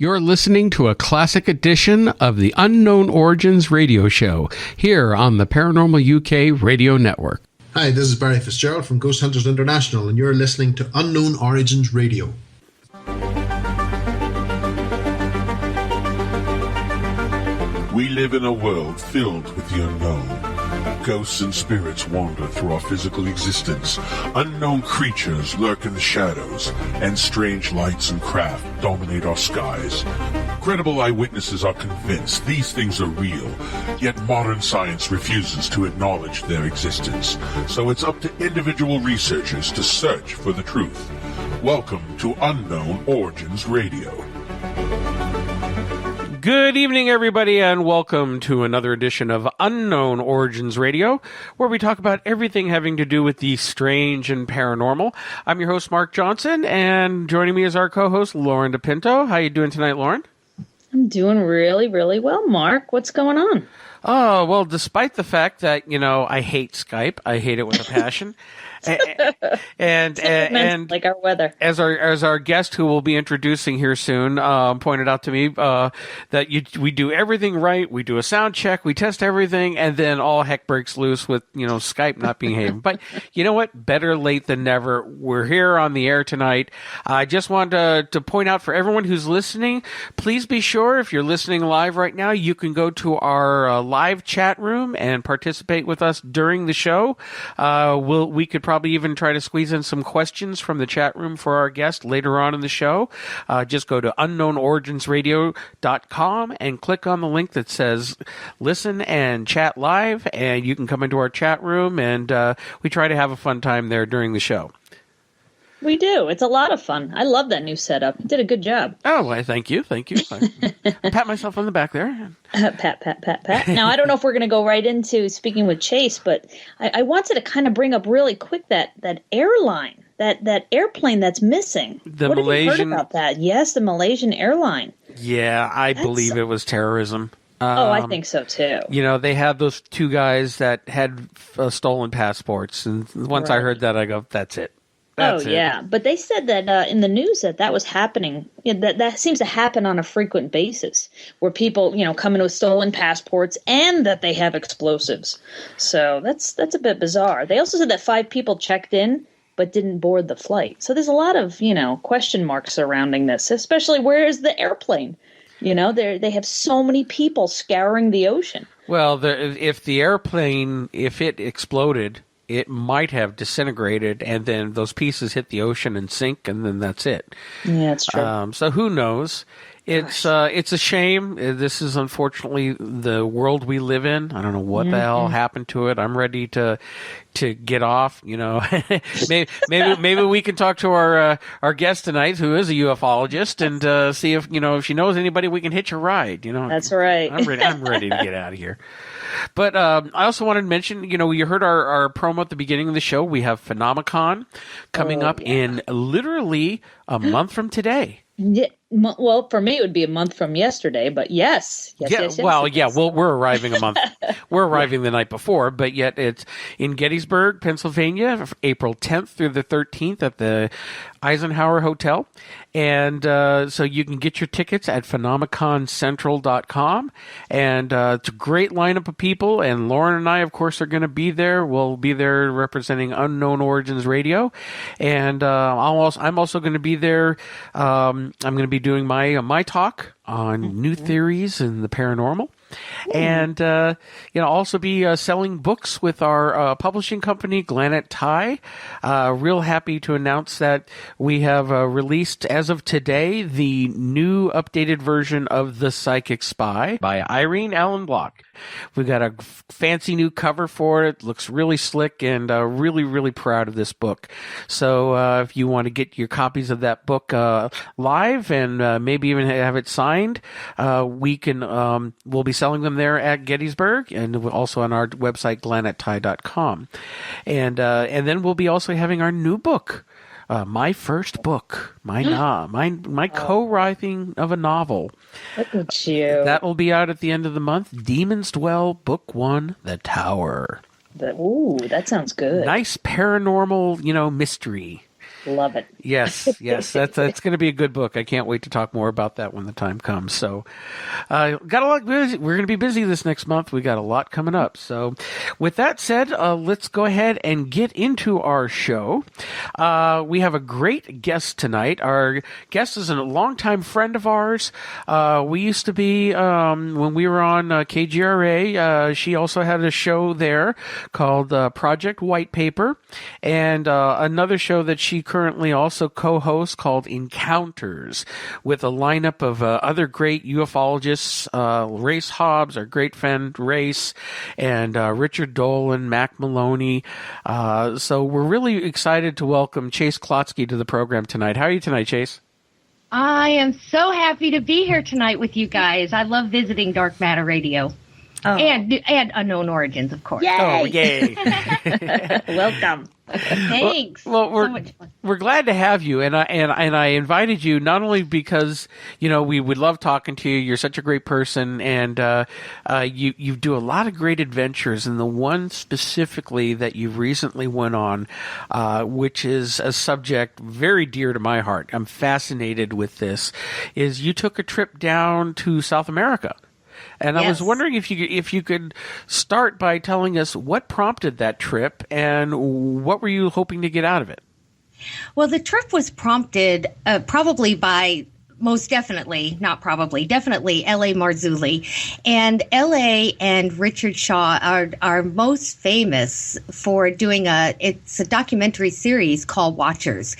You're listening to a classic edition of the Unknown Origins radio show here on the Paranormal UK radio network. Hi, this is Barry Fitzgerald from Ghost Hunters International, and you're listening to Unknown Origins Radio. We live in a world filled with the unknown. Ghosts and spirits wander through our physical existence. Unknown creatures lurk in the shadows, and strange lights and craft dominate our skies. Credible eyewitnesses are convinced these things are real, yet modern science refuses to acknowledge their existence. So it's up to individual researchers to search for the truth. Welcome to Unknown Origins Radio. Good evening, everybody, and welcome to another edition of Unknown Origins Radio, where we talk about everything having to do with the strange and paranormal. I'm your host, Mark Johnson, and joining me is our co-host, Loren DePinto. How you doing tonight, Loren? I'm doing really, really well, Mark. What's going on? Oh, well, despite the fact that, I hate Skype, I hate it with a passion. and like our weather. As our guest, who we'll be introducing here soon, pointed out to me that we do everything right. We do a sound check, we test everything, and then all heck breaks loose with Skype not behaving. But you know what? Better late than never. We're here on the air tonight. I just wanted to point out for everyone who's listening, please be sure if you're listening live right now, you can go to our live chat room and participate with us during the show. We could probably even try to squeeze in some questions from the chat room for our guest later on in the show. Just go to unknownoriginsradio.com and click on the link that says listen and chat live, and you can come into our chat room, and we try to have a fun time there during the show. We do. It's a lot of fun. I love that new setup. You did a good job. Oh, well, thank you. I pat myself on the back there. Pat. Now, I don't know if we're going to go right into speaking with Chase, but I wanted to kind of bring up really quick that airline, that airplane that's missing. What have you heard about that? Yes, the Malaysian airline. Yeah, I believe it was terrorism. I think so, too. They had those two guys that had stolen passports, and once I heard that, I go, that's it. Yeah. But they said that in the news that was happening. That seems to happen on a frequent basis, where people, come in with stolen passports and that they have explosives. So that's a bit bizarre. They also said that 5 people checked in but didn't board the flight. So there's a lot of, question marks surrounding this, especially where is the airplane? They have so many people scouring the ocean. Well, if the airplane, if it exploded, it might have disintegrated, and then those pieces hit the ocean and sink, and then that's it. Yeah, that's true. So who knows? It's a shame. This is unfortunately the world we live in. I don't know what the hell happened to it. I'm ready to get off. maybe we can talk to our guest tonight, who is a ufologist, and see if she knows anybody we can hitch a ride. That's right. I'm ready to get out of here. But I also wanted to mention, you heard our promo at the beginning of the show. We have Phenomenon coming up in literally a month from today. Yeah, well, for me, it would be a month from yesterday, but yes. Well, we're arriving a month. We're arriving the night before, but yet it's in Gettysburg, Pennsylvania, April 10th through the 13th at the Eisenhower Hotel. And so you can get your tickets at phenomeconcentral.com. And it's a great lineup of people. And Loren and I, of course, are going to be there. We'll be there representing Unknown Origins Radio. And I'm also going to be there. I'm going to be doing my talk on new theories in the paranormal. And also be selling books with our publishing company, Granite Tie. Real happy to announce that we have released, as of today, the new updated version of The Psychic Spy by Irene Allen Block. We've got a fancy new cover for it. Looks really slick, and really, really proud of this book. So if you want to get your copies of that book live and maybe even have it signed, we'll be selling them there at Gettysburg, and also on our website, glanettie.com. And then we'll be also having our new book, my first book, my co-writing of a novel. Look at you. That will be out at the end of the month. Demons Dwell, Book 1, The Tower. That sounds good. Nice paranormal, mystery. Love it. Yes, that's going to be a good book. I can't wait to talk more about that when the time comes. So, got a lot busy. We're going to be busy this next month. We got a lot coming up. So, with that said, let's go ahead and get into our show. We have a great guest tonight. Our guest is a longtime friend of ours. We used to be when we were on KGRA. She also had a show there called Project White Paper, and another show that she currently also co-hosts called Encounters, with a lineup of other great ufologists, Race Hobbs, our great friend Race, and Richard Dolan, Mac Maloney. So we're really excited to welcome Chase Klotsky to the program tonight. How are you tonight, Chase? I am so happy to be here tonight with you guys. I love visiting Dark Matter Radio. Oh. And Unknown Origins, of course. Yay! Oh, yay. Welcome. Thanks. Well, we're glad to have you, and I invited you not only because we would love talking to you. You're such a great person, and you do a lot of great adventures. And the one specifically that you recently went on, which is a subject very dear to my heart. I'm fascinated with this. Is you took a trip down to South America. And yes. I was wondering if you could start by telling us what prompted that trip and what were you hoping to get out of it? Well, the trip was prompted probably by, most definitely, not probably, definitely L.A. Marzulli. And L.A. and Richard Shaw are most famous for doing it's a documentary series called Watchers.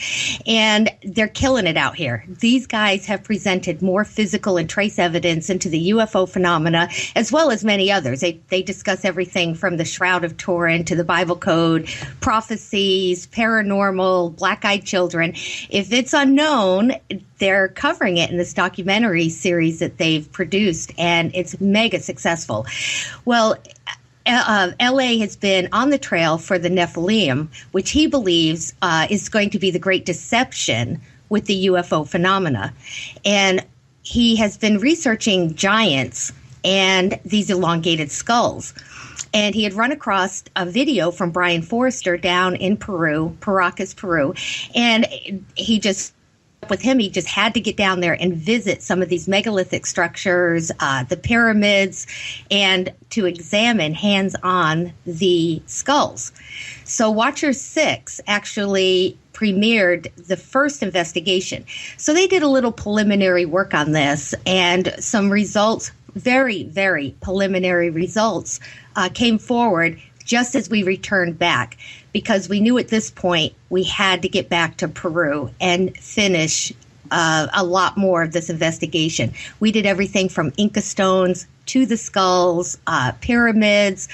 And they're killing it out here. These guys have presented more physical and trace evidence into the UFO phenomena, as well as many others. They discuss everything from the Shroud of Turin to the Bible Code, prophecies, paranormal, black-eyed children. If it's unknown, they're covering it in this documentary series that they've produced, and it's mega successful. Well, LA has been on the trail for the Nephilim, which he believes is going to be the great deception with the UFO phenomena. And he has been researching giants and these elongated skulls. And he had run across a video from Brian Forrester down in Peru, Paracas, Peru, and he just had to get down there and visit some of these megalithic structures, the pyramids, and to examine hands-on the skulls. So Watcher 6 actually premiered the first investigation. So they did a little preliminary work on this, and some results, very, very preliminary results, came forward just as we returned back, because we knew at this point we had to get back to Peru and finish a lot more of this investigation. We did everything from Inca stones to the skulls, pyramids,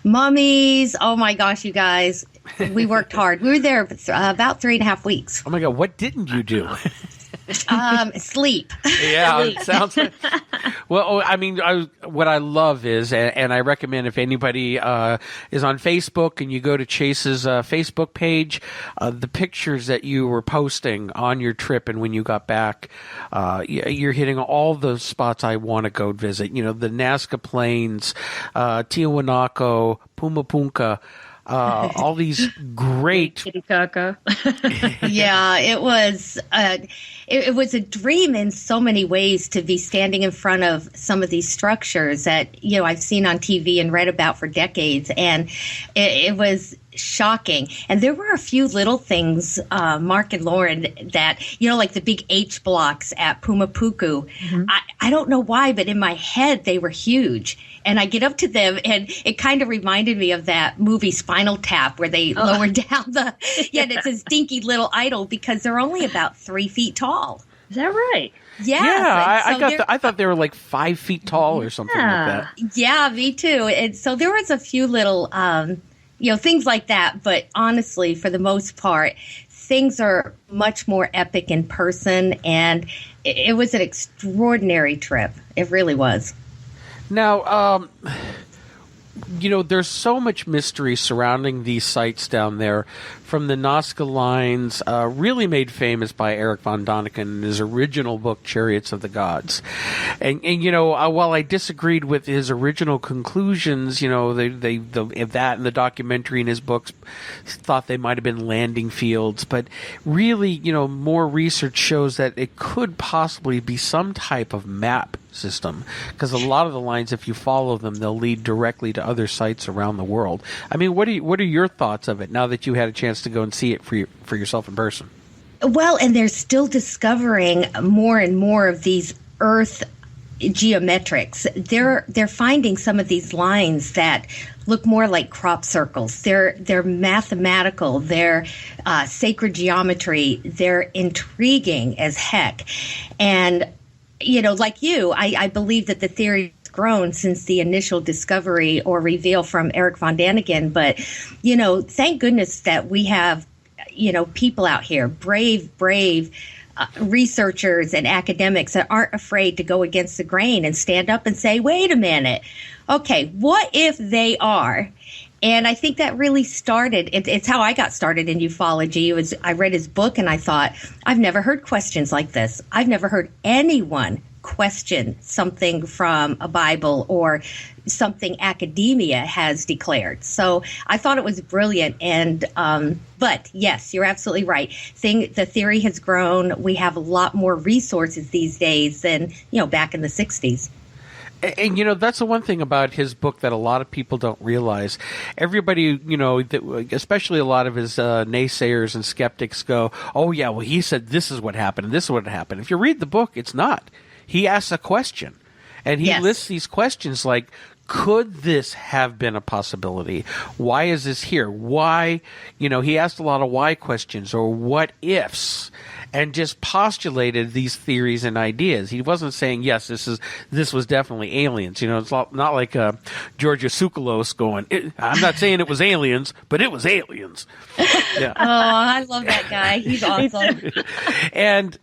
mummies. Oh my gosh, you guys, we worked hard. We were there about 3.5 weeks. Oh my God, what didn't you do? Sleep. Yeah, it sounds like. Well, I mean, what I love is, and I recommend if anybody is on Facebook and you go to Chase's Facebook page, the pictures that you were posting on your trip and when you got back, you're hitting all the spots I want to go visit. The Nazca Plains, Tiwanaku, Pumapunka. All these great. Yeah, it was. It was a dream in so many ways to be standing in front of some of these structures that I've seen on TV and read about for decades, and it was shocking. And there were a few little things, Mark and Loren, that like the big H blocks at Pumapuku. Mm-hmm. I don't know why, but in my head they were huge. And I get up to them, and it kind of reminded me of that movie Spinal Tap, where they lower down and it's this dinky little idol, because they're only about 3 feet tall. Is that right? Yeah. I thought they were like 5 feet tall or something like that. Yeah, me too. And so there was a few little, things like that. But honestly, for the most part, things are much more epic in person, and it was an extraordinary trip. It really was. Now, there's so much mystery surrounding these sites down there, from the Nazca Lines, really made famous by Eric von Däniken in his original book, Chariots of the Gods. And while I disagreed with his original conclusions, that and the documentary in his books thought they might have been landing fields, but really, more research shows that it could possibly be some type of map system, because a lot of the lines, if you follow them, they'll lead directly to other sites around the world. I mean, what are your thoughts of it now that you had a chance to go and see it for yourself in person? Well, and they're still discovering more and more of these Earth geometrics. They're finding some of these lines that look more like crop circles. They're mathematical. They're sacred geometry. They're intriguing as heck. And like you, I believe that the theory has grown since the initial discovery or reveal from Eric von Däniken. But, thank goodness that we have, people out here, brave researchers and academics that aren't afraid to go against the grain and stand up and say, wait a minute, okay, what if they are? And I think that really started, it's how I got started in ufology. I read his book and I thought, I've never heard questions like this. I've never heard anyone question something from a Bible or something academia has declared. So I thought it was brilliant. And but yes, you're absolutely right. The theory has grown. We have a lot more resources these days than back in the 60s. And that's the one thing about his book that a lot of people don't realize. Everybody, especially a lot of his naysayers and skeptics go, oh yeah, well he said this is what happened and this is what happened. If you read the book, it's not. He asks a question, and he lists these questions like, could this have been a possibility? Why is this here? Why, he asked a lot of why questions or what ifs, and just postulated these theories and ideas. He wasn't saying, yes, this was definitely aliens. It's not like Georgia Tsoukalos going, I'm not saying it was aliens, but it was aliens. Yeah. Oh, I love that guy. He's awesome. And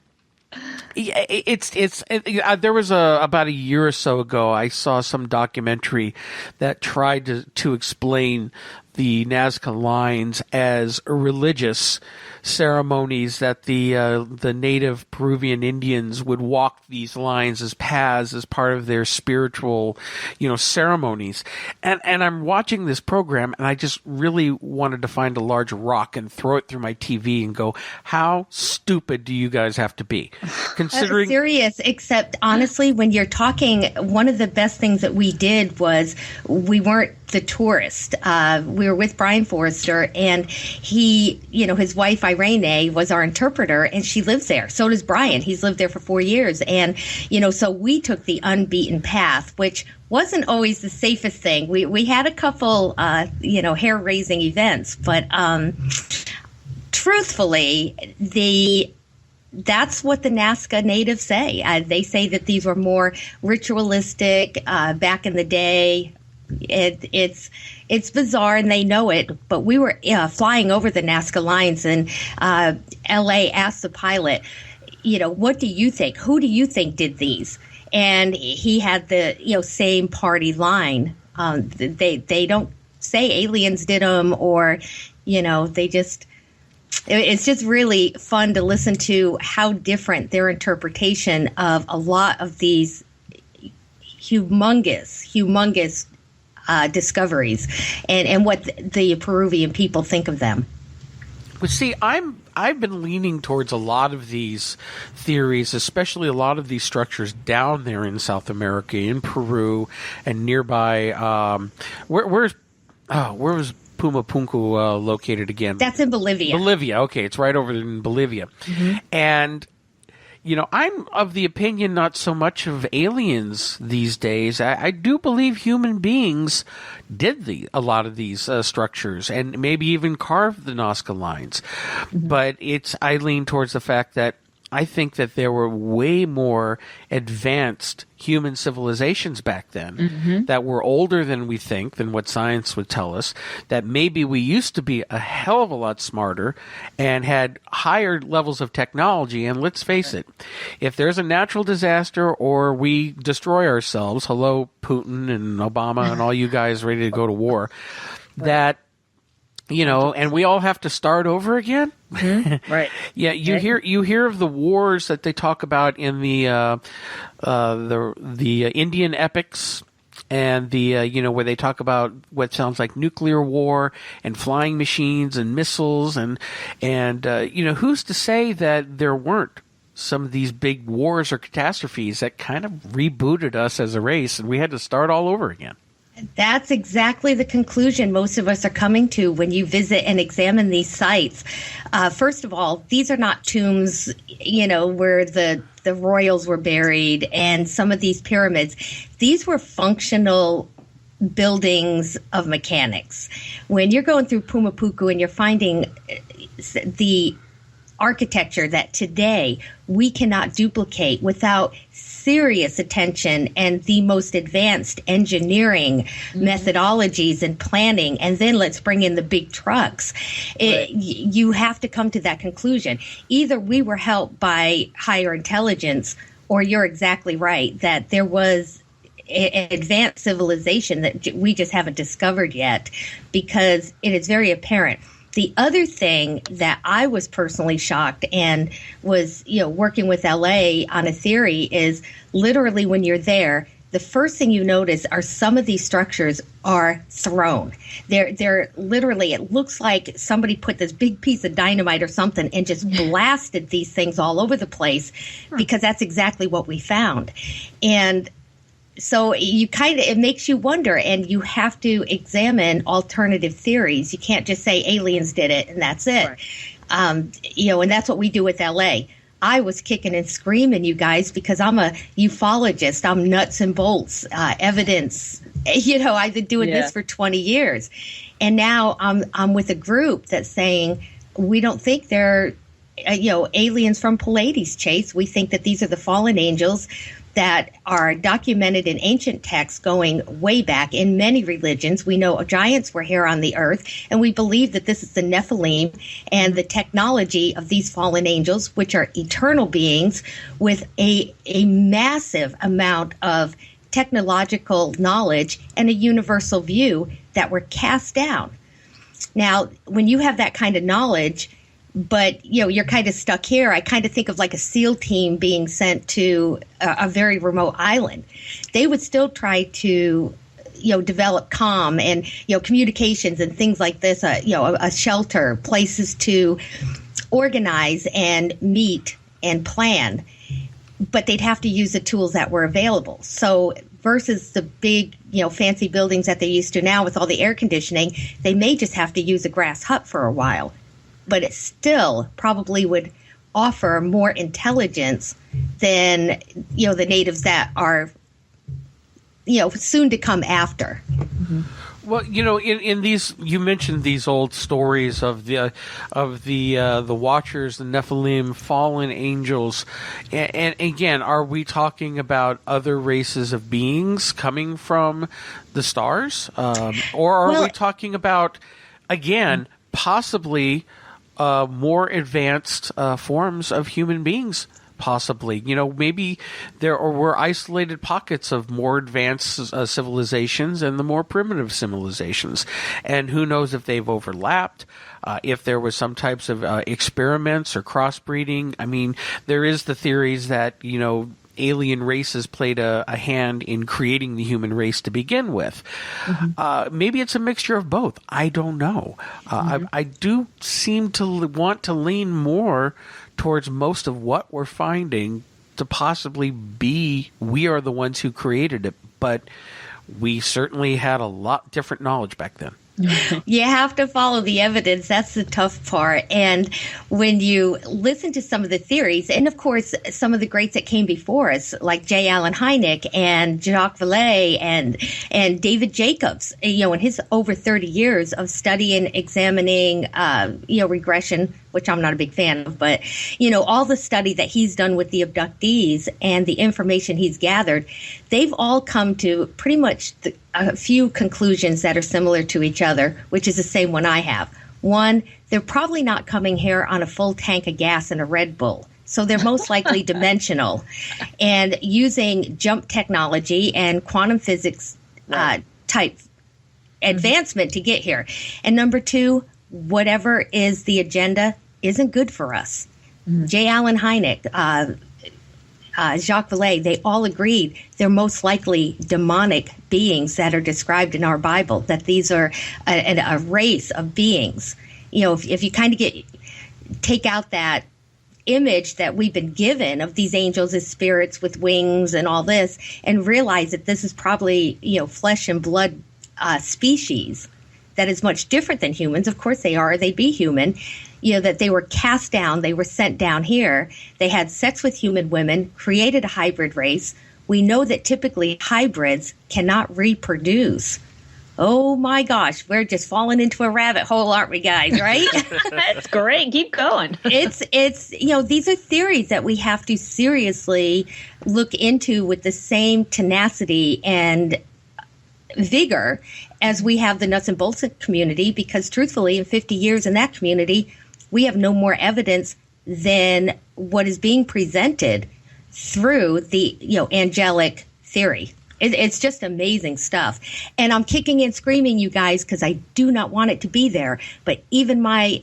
there was about a year or so ago, I saw some documentary that tried to explain the Nazca Lines as religious ceremonies that the native Peruvian Indians would walk these lines as paths as part of their spiritual, ceremonies. And I'm watching this program, and I just really wanted to find a large rock and throw it through my TV and go, how stupid do you guys have to be? Considering serious, except honestly, when you're talking, one of the best things that we did was we weren't the tourist. We were with Brian Forrester, and he, his wife Irene was our interpreter, and she lives there. So does Brian. He's lived there for 4 years. And, so we took the unbeaten path, which wasn't always the safest thing. We had a couple, hair-raising events, but truthfully, that's what the Nazca natives say. They say that these were more ritualistic back in the day. It's bizarre, and they know it. But we were flying over the Nazca Lines, and L.A. asked the pilot, what do you think? Who do you think did these? And he had the same party line. They don't say aliens did them, or they just. It's just really fun to listen to how different their interpretation of a lot of these humongous discoveries and what the Peruvian people think of them. Well, see, I've been leaning towards a lot of these theories, especially a lot of these structures down there in South America, in Peru, and nearby. Where was Pumapunku located again? That's in Bolivia. Bolivia, okay, it's right over in Bolivia. Mm-hmm. And I'm of the opinion not so much of aliens these days. I do believe human beings did a lot of these structures and maybe even carved the Nazca Lines. Mm-hmm. But I lean towards the fact that I think that there were way more advanced human civilizations back then that were older than we think, than what science would tell us, that maybe we used to be a hell of a lot smarter and had higher levels of technology. And let's face it, if there's a natural disaster or we destroy ourselves, hello, Putin and Obama and all you guys ready to go to war, that, you know, and we all have to start over again. Right. Yeah, you hear of the wars that they talk about in the Indian epics, and the you know, where they talk about what sounds like nuclear war and flying machines and missiles, and you know, who's to say that there weren't some of these big wars or catastrophes that kind of rebooted us as a race, and we had to start all over again. That's exactly the conclusion most of us are coming to when you visit and examine these sites. First of all, these are not tombs, you know, where the royals were buried and some of these pyramids. These were functional buildings of mechanics. When you're going through Pumapuku and you're finding the architecture that today we cannot duplicate without serious attention and the most advanced engineering methodologies and planning, and then let's bring in the big trucks. You have to come to that conclusion. Either we were helped by higher intelligence, or you're exactly right, that there was an advanced civilization that we just haven't discovered yet, because it is very apparent. The other thing that I was personally shocked and was, you know, working with LA on a theory is literally when you're there, the first thing you notice are some of these structures are thrown. They're literally, it looks like somebody put this big piece of dynamite or something and just blasted these things all over the place, because that's exactly what we found. And so it makes you wonder, and you have to examine alternative theories. You can't just say aliens did it and that's it. Right. You know, and that's what we do with LA. I was kicking and screaming, you guys, because I'm a ufologist. I'm nuts and bolts, evidence. You know, I've been doing this for 20 years. And now I'm with a group that's saying we don't think they're, you know, aliens from Pleiades, Chase. We think that these are the fallen angels that are documented in ancient texts going way back in many religions. We know giants were here on the earth, and we believe that this is the Nephilim and the technology of these fallen angels, which are eternal beings with a massive amount of technological knowledge and a universal view that were cast down. Now, when you have that kind of knowledge, but, you know, you're kind of stuck here, I kind of think of like a SEAL team being sent to a very remote island. They would still try to, you know, develop comm and, you know, communications and things like this, you know, a shelter, places to organize and meet and plan. But they'd have to use the tools that were available. So versus the big, you know, fancy buildings that they're used to now with all the air conditioning, they may just have to use a grass hut for a while. But it still probably would offer more intelligence than, you know, the natives that are, you know, soon to come after. Mm-hmm. Well, you know, in these, you mentioned these old stories of the Watchers, the Nephilim, fallen angels, and again, are we talking about other races of beings coming from the stars, or are we talking about, again, possibly more advanced forms of human beings? Possibly, you know, maybe there were isolated pockets of more advanced civilizations and the more primitive civilizations, and who knows if they've overlapped, if there was some types of experiments or crossbreeding. I mean, there is the theories that, you know, alien races played a hand in creating the human race to begin with. Mm-hmm. Maybe it's a mixture of both. I don't know. I do seem to want to lean more towards most of what we're finding to possibly be we are the ones who created it, but we certainly had a lot different knowledge back then. You have to follow the evidence. That's the tough part. And when you listen to some of the theories, and of course, some of the greats that came before us, like J. Allen Hynek and Jacques Vallée and David Jacobs, you know, in his over 30 years of studying, examining, you know, regression which I'm not a big fan of, but, all the study that he's done with the abductees and the information he's gathered, they've all come to pretty much a few conclusions that are similar to each other, which is the same one I have. One, they're probably not coming here on a full tank of gas and a Red Bull. So they're most likely dimensional and using jump technology and quantum physics type advancement to get here. And number two, whatever is the agenda isn't good for us. J. Allen Hynek, Jacques Vallée, they all agreed they're most likely demonic beings that are described in our Bible, that these are a race of beings. If you kind of take out that image that we've been given of these angels as spirits with wings and all this, and realize that this is probably, flesh and blood species that is much different than humans. Of course they are, they'd be human, that they were cast down, they were sent down here, they had sex with human women, created a hybrid race. We know that typically hybrids cannot reproduce. Oh my gosh, we're just falling into a rabbit hole, aren't we, guys, right? That's great. Keep going. It's these are theories that we have to seriously look into with the same tenacity and vigor as we have the nuts and bolts community, because truthfully, in 50 years in that community, we have no more evidence than what is being presented through the angelic theory. It's just amazing stuff. And I'm kicking and screaming, you guys, because I do not want it to be there. But even my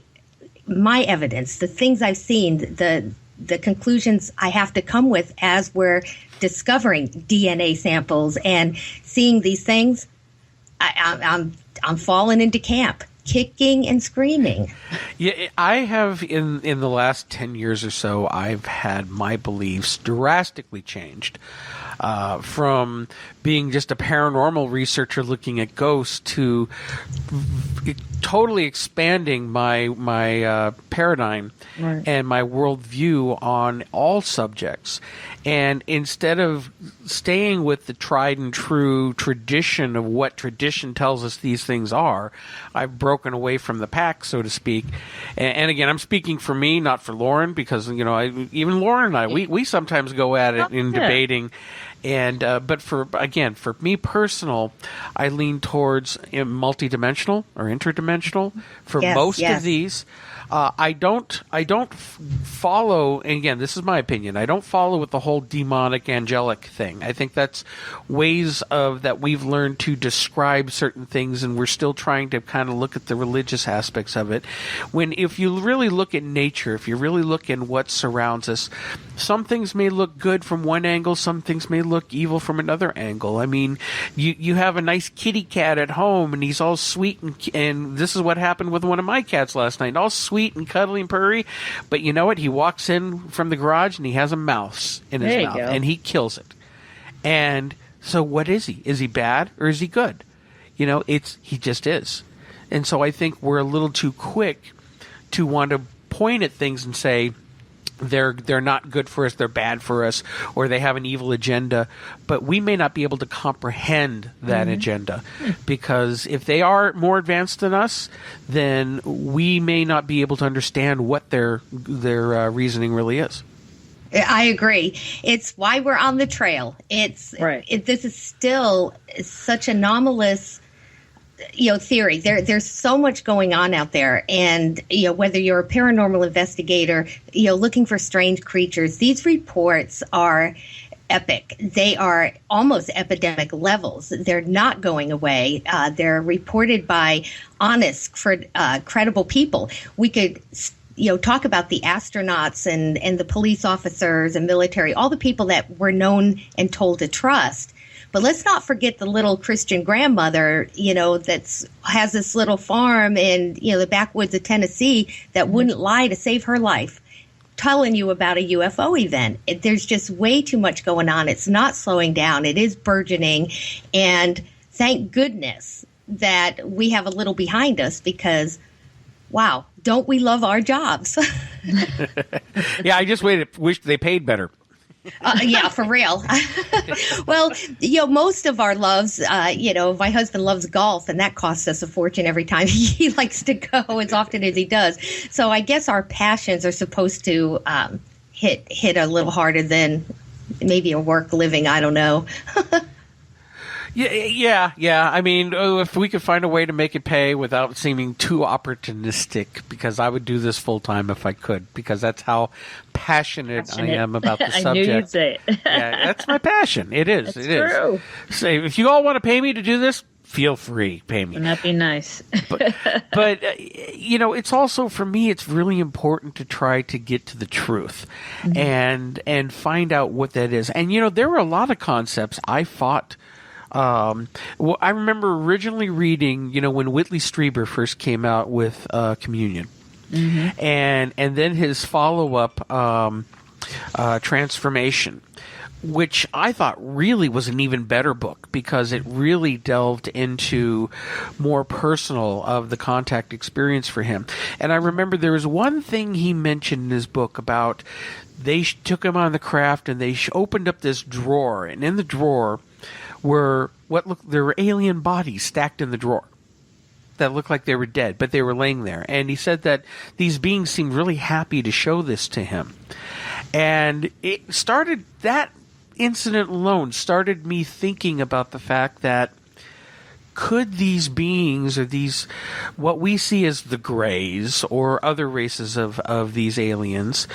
evidence, the things I've seen, the conclusions I have to come with as we're discovering DNA samples and seeing these things, I'm falling into camp, kicking and screaming. Yeah, I have in the last 10 years or so, I've had my beliefs drastically changed. From being just a paranormal researcher looking at ghosts to totally expanding my paradigm and my worldview on all subjects. And instead of staying with the tried and true tradition of what tradition tells us these things are, I've broken away from the pack, so to speak. And again, I'm speaking for me, not for Loren, because even Loren and I, we sometimes go at it in debating. And but for me personal, I lean towards multidimensional or interdimensional for most of these. I don't follow, and again, this is my opinion, I don't follow with the whole demonic angelic thing. I think that's ways of that we've learned to describe certain things, and we're still trying to kind of look at the religious aspects of it. When if you really look at nature, if you really look at what surrounds us, some things may look good from one angle, some things may look evil from another angle. I mean, you have a nice kitty cat at home, and he's all sweet, and this is what happened with one of my cats last night, all sweet and cuddly and purry, but you know what? He walks in from the garage and he has a mouse in his mouth, and he kills it. And so what is he? Is he bad or is he good? He just is. And so I think we're a little too quick to want to point at things and say, they're not good for us, they're bad for us, or they have an evil agenda. But we may not be able to comprehend that agenda, because if they are more advanced than us, then we may not be able to understand what their reasoning really is. I agree. It's why we're on the trail. This is still such anomalous theory. There's so much going on out there, and whether you're a paranormal investigator, looking for strange creatures, these reports are epic. They are almost epidemic levels. They're not going away. They're reported by honest, credible people. We could talk about the astronauts and the police officers and military, all the people that we're known and told to trust. But let's not forget the little Christian grandmother, that has this little farm in, the backwoods of Tennessee that wouldn't lie to save her life, telling you about a UFO event. There's just way too much going on. It's not slowing down. It is burgeoning. And thank goodness that we have a little behind us, because, wow, don't we love our jobs? Yeah, I just wish they paid better. Yeah, for real. Well, most of our loves, my husband loves golf, and that costs us a fortune every time he likes to go as often as he does. So I guess our passions are supposed to hit a little harder than maybe a work living. I don't know. Yeah. I mean, if we could find a way to make it pay without seeming too opportunistic, because I would do this full time if I could, because that's how passionate I am about the subject. I knew you'd say it. Yeah, that's my passion. It is. That's true. So if you all want to pay me to do this, feel free. Pay me. Wouldn't that be nice? but it's also, for me, it's really important to try to get to the truth and find out what that is. And, there were a lot of concepts I fought. Well, I remember originally reading, when Whitley Strieber first came out with Communion, and then his follow-up Transformation, which I thought really was an even better book because it really delved into more personal of the contact experience for him. And I remember there was one thing he mentioned in his book about they took him on the craft and they opened up this drawer, and in the drawer there were alien bodies stacked in the drawer that looked like they were dead, but they were laying there. And he said that these beings seemed really happy to show this to him. And that incident alone started me thinking about the fact that could these beings, or these, what we see as the Greys or other races of these aliens,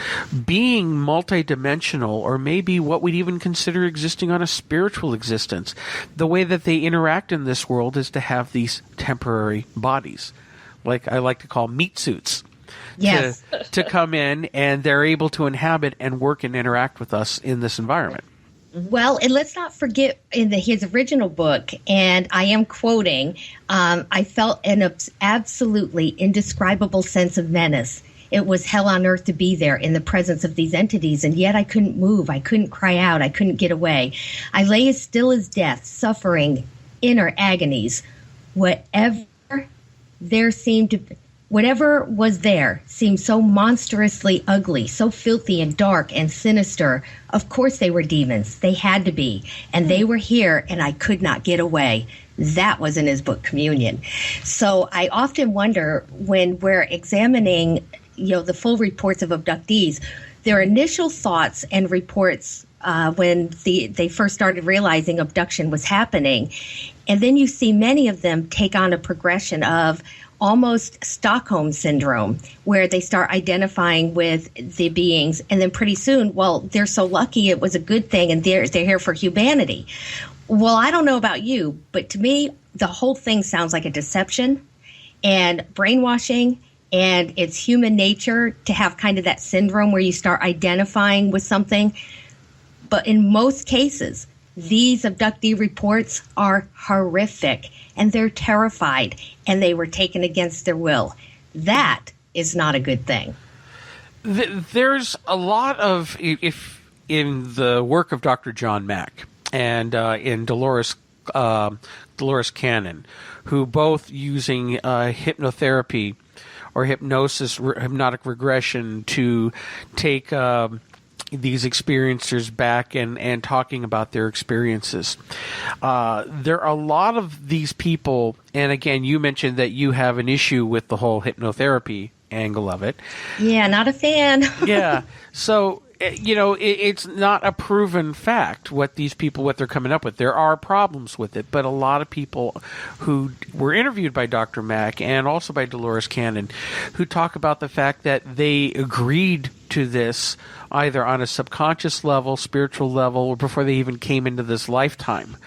being multidimensional, or maybe what we'd even consider existing on a spiritual existence? The way that they interact in this world is to have these temporary bodies, like I like to call meat suits. Yes. To come in, and they're able to inhabit and work and interact with us in this environment. Well, and let's not forget in his original book, and I am quoting, I felt an absolutely indescribable sense of menace. It was hell on earth to be there in the presence of these entities, and yet I couldn't move. I couldn't cry out. I couldn't get away. I lay as still as death, suffering inner agonies. Whatever was there seemed so monstrously ugly, so filthy and dark and sinister. Of course they were demons. They had to be. And they were here, and I could not get away. That was in his book, Communion. So I often wonder, when we're examining, the full reports of abductees, their initial thoughts and reports when they first started realizing abduction was happening. And then you see many of them take on a progression of almost Stockholm syndrome, where they start identifying with the beings, and then pretty soon, well, they're so lucky it was a good thing, and they're here for humanity. Well, I don't know about you, but to me, the whole thing sounds like a deception and brainwashing, and it's human nature to have kind of that syndrome where you start identifying with something. But in most cases, these abductee reports are horrific, and they're terrified, and they were taken against their will. That is not a good thing. There's a lot of, if in the work of Dr. John Mack and in Dolores Cannon, who both using hypnotherapy or hypnotic regression to take these experiencers back and talking about their experiences. There are a lot of these people, and again, you mentioned that you have an issue with the whole hypnotherapy angle of it. Yeah, not a fan. Yeah. So, it's not a proven fact what they're coming up with. There are problems with it, but a lot of people who were interviewed by Dr. Mack and also by Dolores Cannon, who talk about the fact that they agreed to this either on a subconscious level, spiritual level, or before they even came into this lifetime.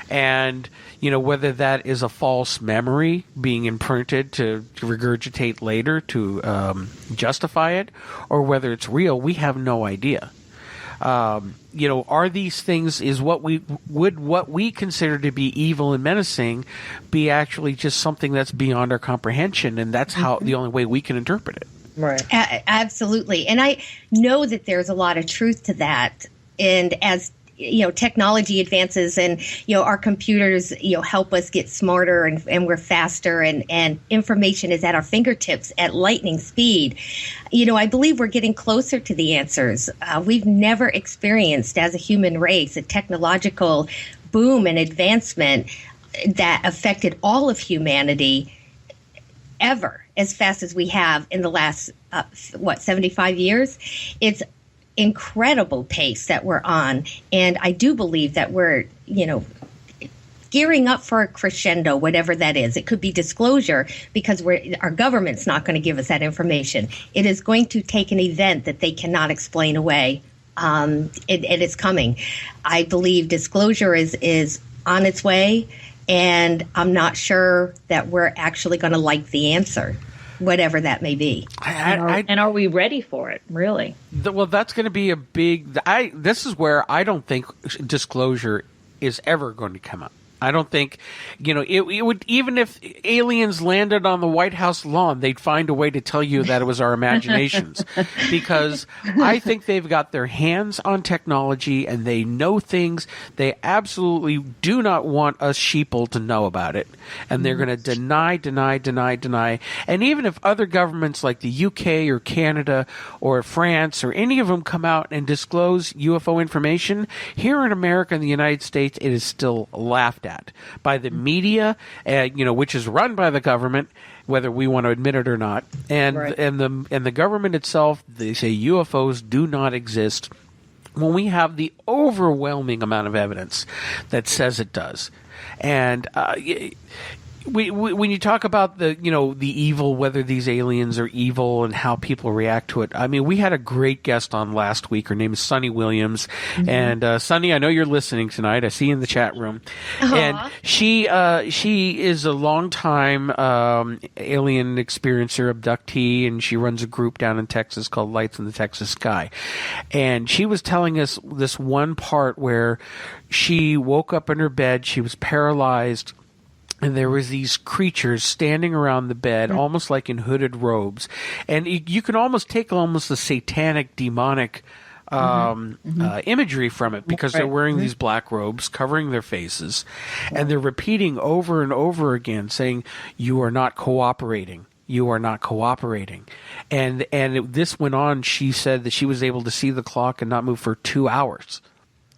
And, whether that is a false memory being imprinted to regurgitate later to justify it, or whether it's real, we have no idea. Are these things, is what we consider to be evil and menacing be actually just something that's beyond our comprehension, and that's how the only way we can interpret it. Right. Absolutely. And I know that there's a lot of truth to that. And as technology advances and, our computers, help us get smarter and we're faster and information is at our fingertips at lightning speed. I believe we're getting closer to the answers. We've never experienced as a human race a technological boom and advancement that affected all of humanity ever as fast as we have in the last, 75 years. It's incredible pace that we're on. And I do believe that we're, gearing up for a crescendo, whatever that is. It could be disclosure because our government's not going to give us that information. It is going to take an event that they cannot explain away. And it's coming. I believe disclosure is on its way. And I'm not sure that we're actually going to like the answer, whatever that may be. And are we ready for it, really? Well, that's going to be a big... This is where I don't think disclosure is ever going to come up. I don't think, it would, even if aliens landed on the White House lawn, they'd find a way to tell you that it was our imaginations. Because I think they've got their hands on technology and they know things. They absolutely do not want us sheeple to know about it. And they're going to deny. And even if other governments like the UK or Canada or France or any of them come out and disclose UFO information, here in America and the United States, it is still laughed at by the media, which is run by the government, whether we want to admit it or not. And right. and the government itself, they say UFOs do not exist when we have the overwhelming amount of evidence that says it does. And when you talk about the evil, whether these aliens are evil and how people react to it, I mean, we had a great guest on last week. Her name is Sunny Williams. Mm-hmm. And Sunny, I know you're listening tonight. I see you in the chat room. Aww. And she is a longtime alien experiencer, abductee, and she runs a group down in Texas called Lights in the Texas Sky. And she was telling us this one part where she woke up in her bed, she was paralyzed, and there was these creatures standing around the bed, almost like in hooded robes. And you can almost take the satanic, demonic imagery from it because they're wearing these black robes covering their faces. And they're repeating over and over again, saying, "You are not cooperating. You are not cooperating." And this went on. She said that she was able to see the clock and not move for 2 hours.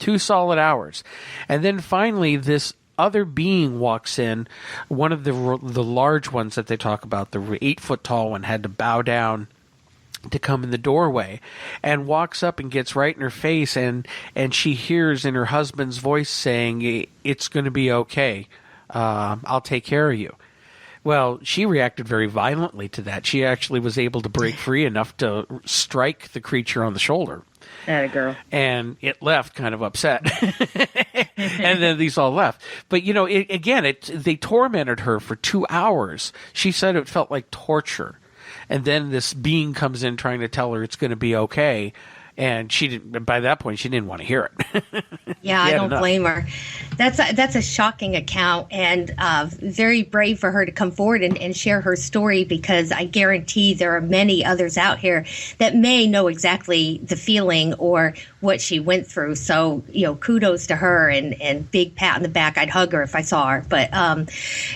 2 solid hours. And then finally this other being walks in, one of the large ones that they talk about, the 8-foot tall one, had to bow down to come in the doorway, and walks up and gets right in her face, and she hears in her husband's voice saying, "It's going to be okay. I'll take care of you." Well, she reacted very violently to that. She actually was able to break free enough to strike the creature on the shoulder. Atta girl. And it left kind of upset. And then these all left. But, they tormented her for 2 hours. She said it felt like torture. And then this being comes in trying to tell her it's going to be okay. And by that point, she didn't want to hear it. Yeah, I don't blame her. That's a shocking account, and very brave for her to come forward and share her story, because I guarantee there are many others out here that may know exactly the feeling or what she went through. So, kudos to her, and big pat on the back. I'd hug her if I saw her. But,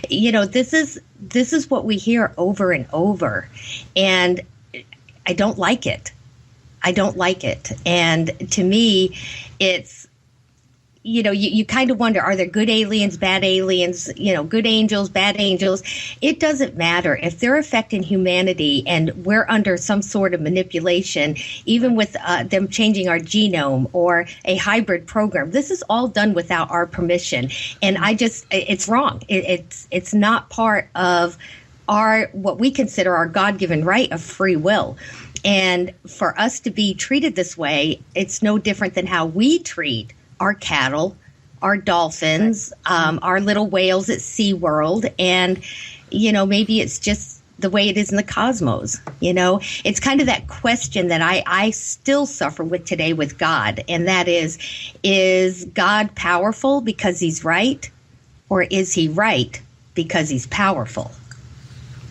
this is what we hear over and over, and I don't like it. And to me, it's, you kind of wonder, are there good aliens, bad aliens, good angels, bad angels? It doesn't matter. If they're affecting humanity and we're under some sort of manipulation, even with them changing our genome or a hybrid program, this is all done without our permission. And it's wrong. It's not part of what we consider our God-given right of free will. And for us to be treated this way, it's no different than how we treat our cattle, our dolphins, our little whales at SeaWorld. And, maybe it's just the way it is in the cosmos. It's kind of that question that I still suffer with today with God. And that is God powerful because he's right? Or is he right because he's powerful?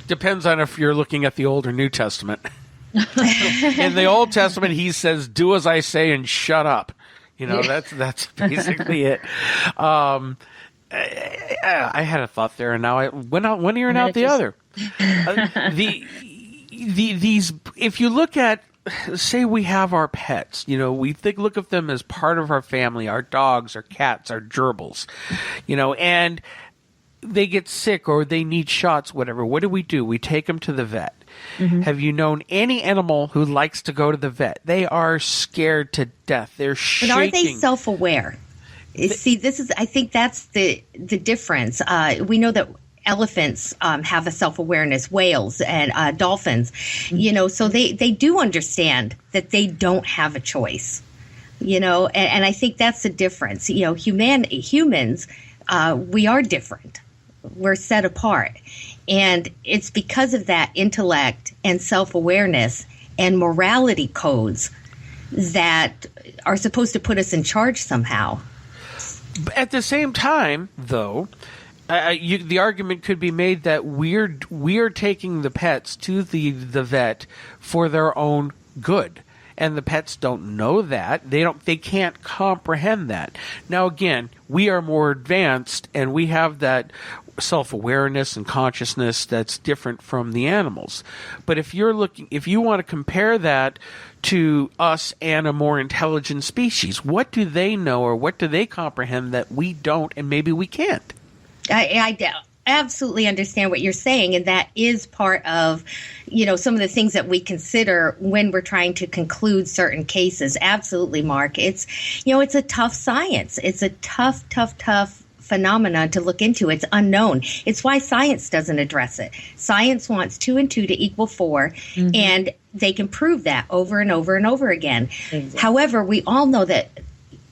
Depends on if you're looking at the Old or New Testament. In the Old Testament, he says, "Do as I say and shut up." That's basically it. I had a thought there, and now I went out one ear and out the other. These, if you look at, say we have our pets, we look at them as part of our family, our dogs, our cats, our gerbils, and they get sick or they need shots, whatever. What do? We take them to the vet. Mm-hmm. Have you known any animal who likes to go to the vet? They are scared to death. They're shaking. But are they self-aware? See, I think that's the difference. We know that elephants have a self-awareness, whales and dolphins, so they do understand that they don't have a choice, and I think that's the difference. Humans, we are different. We're set apart. And it's because of that intellect and self-awareness and morality codes that are supposed to put us in charge somehow. At the same time, though, the argument could be made that we're taking the pets to the vet for their own good, and the pets don't know that. They can't comprehend that. Now, again, we are more advanced, and we have that self-awareness and consciousness that's different from the animals. But if you want to compare that to us and a more intelligent species, what do they know or what do they comprehend that we don't, and maybe we can't? I absolutely understand what you're saying, and that is part of, some of the things that we consider when we're trying to conclude certain cases. Absolutely, Mark. It's a tough science. It's a tough phenomenon to look into. It's unknown. It's why science doesn't address it. Science wants 2 and 2 to equal 4, mm-hmm. and they can prove that over and over and over again. Exactly. However, we all know that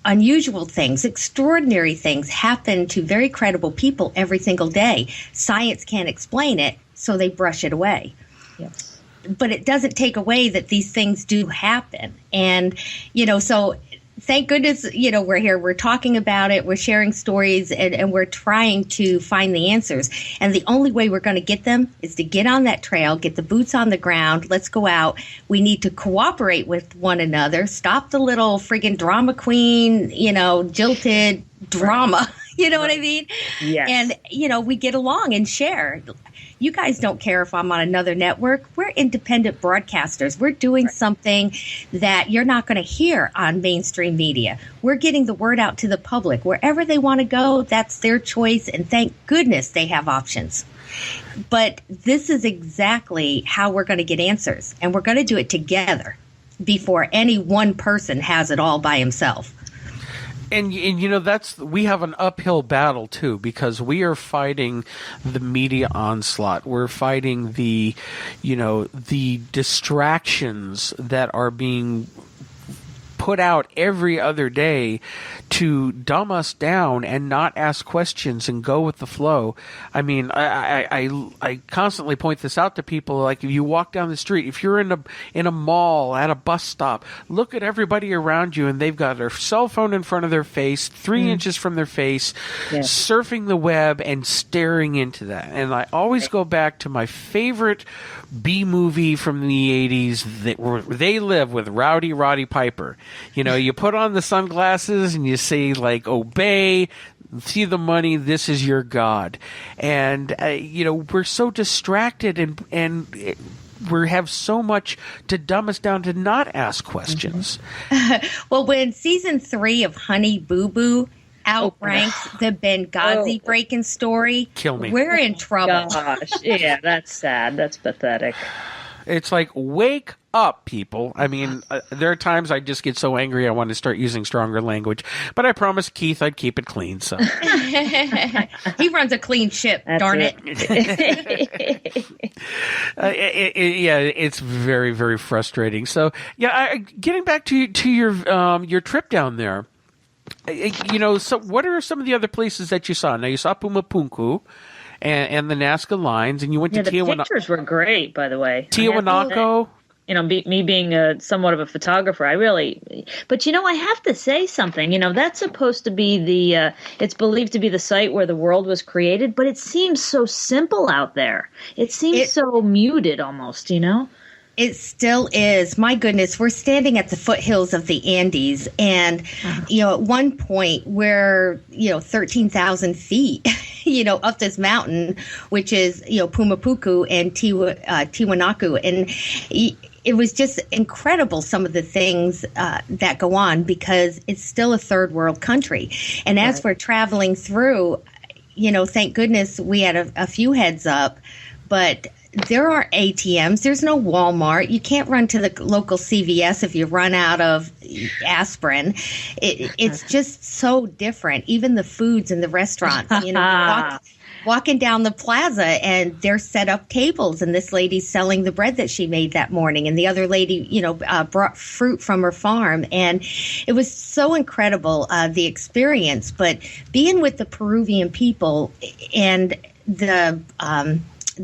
unusual things, extraordinary things happen to very credible people every single day. Science can't explain it, so they brush it away. Yes. But it doesn't take away that these things do happen. And, so thank goodness, we're here. We're talking about it. We're sharing stories, and we're trying to find the answers. And the only way we're going to get them is to get on that trail, get the boots on the ground. Let's go out. We need to cooperate with one another. Stop the little friggin' drama queen, jilted drama. You know what I mean? Yes. And, we get along and share. You guys don't care if I'm on another network. We're independent broadcasters. We're doing something that you're not going to hear on mainstream media. We're getting the word out to the public. Wherever they want to go, that's their choice. And thank goodness they have options. But this is exactly how we're going to get answers. And we're going to do it together before any one person has it all by himself. And we have an uphill battle too, because we are fighting the media onslaught. We're fighting the distractions that are being put out every other day to dumb us down and not ask questions and go with the flow. I mean, I constantly point this out to people. Like, if you walk down the street, if you're in a mall, at a bus stop, look at everybody around you, and they've got their cell phone in front of their face, 3 inches from their face, surfing the web and staring into that. And I always go back to my favorite B movie from the 80s, where They Live, with Rowdy Roddy Piper. You put on the sunglasses and you say, like, obey, see the money, this is your God. And, we're so distracted and we have so much to dumb us down to not ask questions. Well, when season 3 of Honey Boo Boo outranks the Benghazi break-in story, kill me. We're in trouble. Gosh, yeah, that's sad. That's pathetic. It's like, wake up, people. I mean, there are times I just get so angry I want to start using stronger language. But I promised Keith I'd keep it clean. So he runs a clean ship, darn it. It's very, very frustrating. So, getting back to your trip down there. So what are some of the other places that you saw? Now, you saw Pumapunku and the Nazca Lines, and you went to Tiahuanaco. The pictures were great, by the way. Tiahuanaco. Me being somewhat of a photographer, but I have to say something. That's supposed to be it's believed to be the site where the world was created, but it seems so simple out there. It seems so muted almost, It still is. My goodness, we're standing at the foothills of the Andes. And, at one point we're, 13,000 feet, up this mountain, which is, Pumapuku and Tiwanaku. And it was just incredible, some of the things that go on, because it's still a third world country. And as for traveling through, thank goodness we had a few heads up, but there are ATMs. There's no Walmart. You can't run to the local CVS if you run out of aspirin. It's just so different. Even the foods in the restaurants, walking down the plaza, and they're set up tables, and this lady's selling the bread that she made that morning, and the other lady, brought fruit from her farm, and it was so incredible, the experience. But being with the Peruvian people and the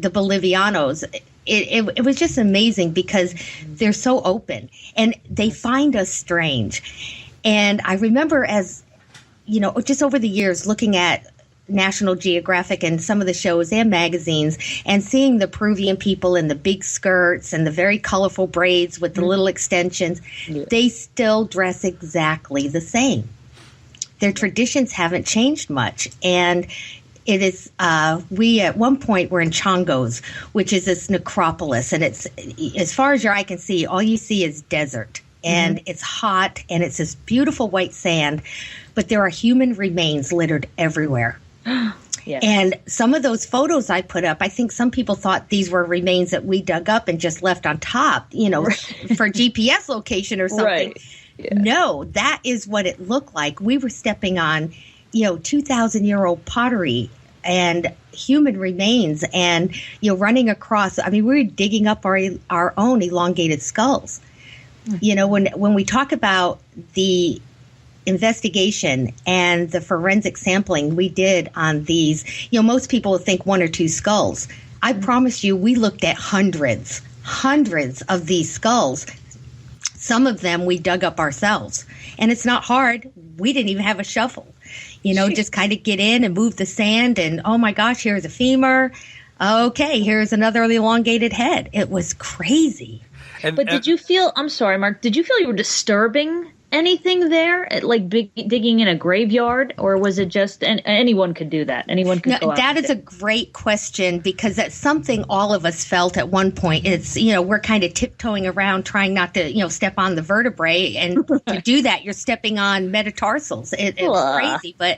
Bolivianos, it was just amazing, because they're so open and they find us strange. And I remember, as just over the years, looking at National Geographic and some of the shows and magazines, and seeing the Peruvian people in the big skirts and the very colorful braids with the little extensions, they still dress exactly the same. Their traditions haven't changed much. And it is, we at one point were in Chongos, which is this necropolis, and it's, as far as your eye can see, all you see is desert, and it's hot, and it's this beautiful white sand, but there are human remains littered everywhere. Yes. And some of those photos I put up, I think some people thought these were remains that we dug up and just left on top, for GPS location or something. Right. Yeah. No, that is what it looked like. We were stepping on 2,000-year-old pottery and human remains, and running across. I mean, we were digging up our own elongated skulls. When we talk about the investigation and the forensic sampling we did on these, most people would think one or two skulls. I promise you, we looked at hundreds of these skulls. Some of them we dug up ourselves, and it's not hard. We didn't even have a shovel. Just kind of get in and move the sand, and oh my gosh, here's a femur. Okay, here's another elongated head. It was crazy. But did you feel, I'm sorry, Mark, did you feel you were disturbing anything there, like digging in a graveyard, or was it just anyone could do that? Anyone could go out. That is a great question, because that's something all of us felt at one point. It's, we're kind of tiptoeing around, trying not to, step on the vertebrae, and to do that, you're stepping on metatarsals. It's crazy. But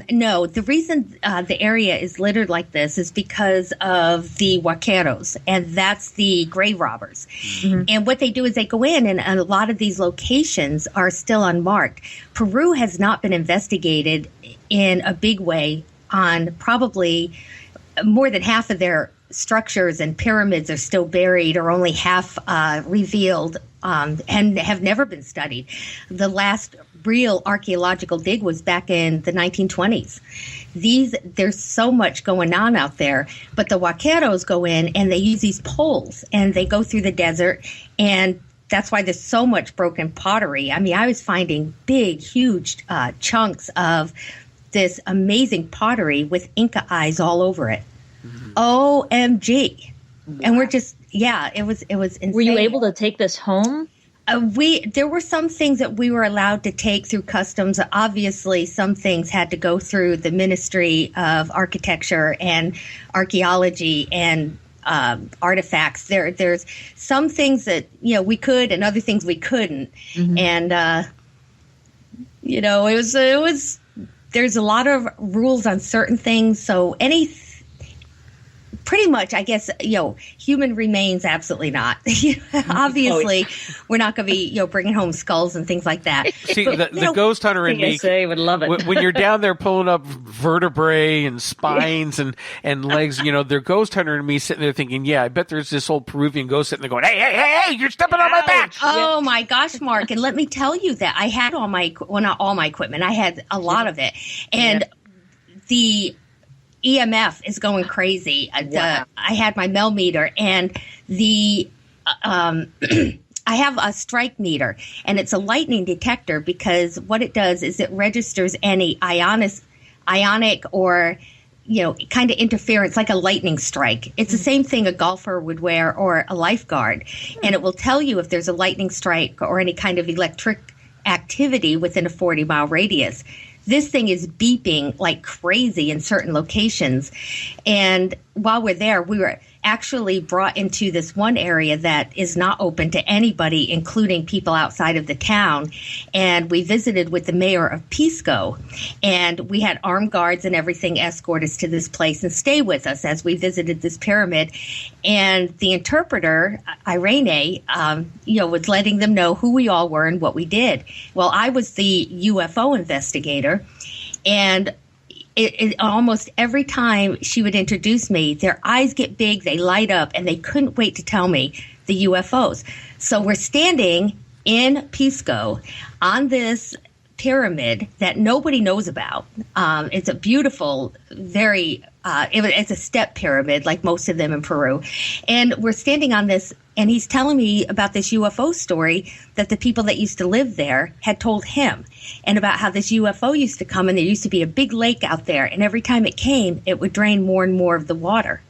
no, the reason the area is littered like this is because of the huaqueros, and that's the grave robbers. Mm-hmm. And what they do is they go in, and a lot of these locations are still unmarked. Peru has not been investigated in a big way on probably more than half of their structures, and pyramids are still buried or only half revealed, and have never been studied. The last real archaeological dig was back in the 1920s. There's so much going on out there, but the huaqueros go in and they use these poles, and they go through the desert, and that's why there's so much broken pottery. I mean, I was finding big, huge chunks of this amazing pottery with Inca eyes all over it. Mm-hmm. OMG. Wow. And we're just, it was insane. Were you able to take this home? There were some things that we were allowed to take through customs. Obviously, some things had to go through the Ministry of Architecture and Archaeology and artifacts. There's some things that we could, and other things we couldn't. Mm-hmm. And it was there's a lot of rules on certain things. So pretty much, I guess, human remains, absolutely not. Obviously, we're not going to be, bringing home skulls and things like that. See, the ghost hunter in me would love it. When you're down there pulling up vertebrae and spines and legs, their ghost hunter in me sitting there thinking, I bet there's this old Peruvian ghost sitting there going, hey, you're stepping on my back. Oh my gosh, Mark. And let me tell you that I had not all my equipment. I had a lot of it. And the EMF is going crazy. Wow. I had my Mel meter, and I have a strike meter, and it's a lightning detector, because what it does is it registers any ionic or kind of interference, like a lightning strike. It's the same thing a golfer would wear or a lifeguard. And it will tell you if there's a lightning strike or any kind of electric activity within a 40-mile radius. This thing is beeping like crazy in certain locations. And while we're there, we were actually brought into this one area that is not open to anybody, including people outside of the town. And we visited with the mayor of Pisco. And we had armed guards and everything escort us to this place and stay with us as we visited this pyramid. And the interpreter, Irene, was letting them know who we all were and what we did. Well, I was the UFO investigator. And it almost every time she would introduce me, their eyes get big, they light up, and they couldn't wait to tell me the UFOs. So we're standing in Pisco on this pyramid that nobody knows about. It's a beautiful, it's a step pyramid like most of them in Peru. And we're standing on this, and he's telling me about this UFO story that the people that used to live there had told him, and about how this UFO used to come, and there used to be a big lake out there, and every time it came, it would drain more and more of the water.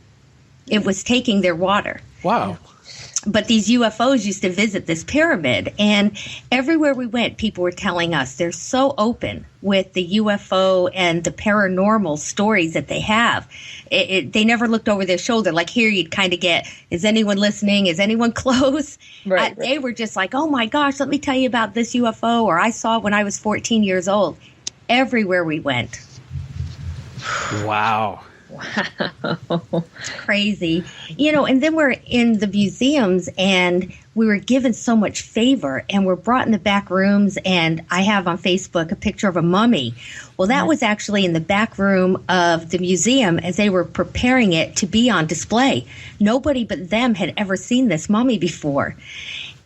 It was taking their water. Wow. But these UFOs used to visit this pyramid, and everywhere we went, people were telling us they're so open with the UFO and the paranormal stories that they have. They never looked over their shoulder. Like here, you'd kind of get, is anyone listening? Is anyone close? Right. They were just like, oh my gosh, let me tell you about this UFO, or I saw it when I was 14 years old. Everywhere we went. Wow. It's crazy. And then we're in the museums, and we were given so much favor, and we're brought in the back rooms, and I have on Facebook a picture of a mummy. Well, that was actually in the back room of the museum as they were preparing it to be on display. Nobody but them had ever seen this mummy before.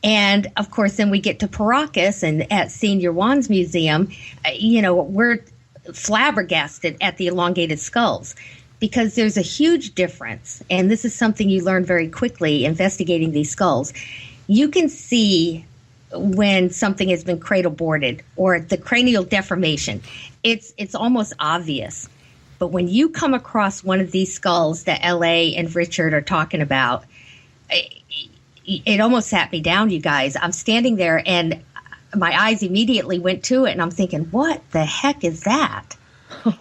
And of course, then we get to Paracas, and at Senior Juan's museum, we're flabbergasted at the elongated skulls. Because there's a huge difference, and this is something you learn very quickly investigating these skulls. You can see when something has been cradle boarded or the cranial deformation. It's almost obvious. But when you come across one of these skulls that L.A. and Richard are talking about, it almost sat me down, you guys. I'm standing there, and my eyes immediately went to it, and I'm thinking, what the heck is that?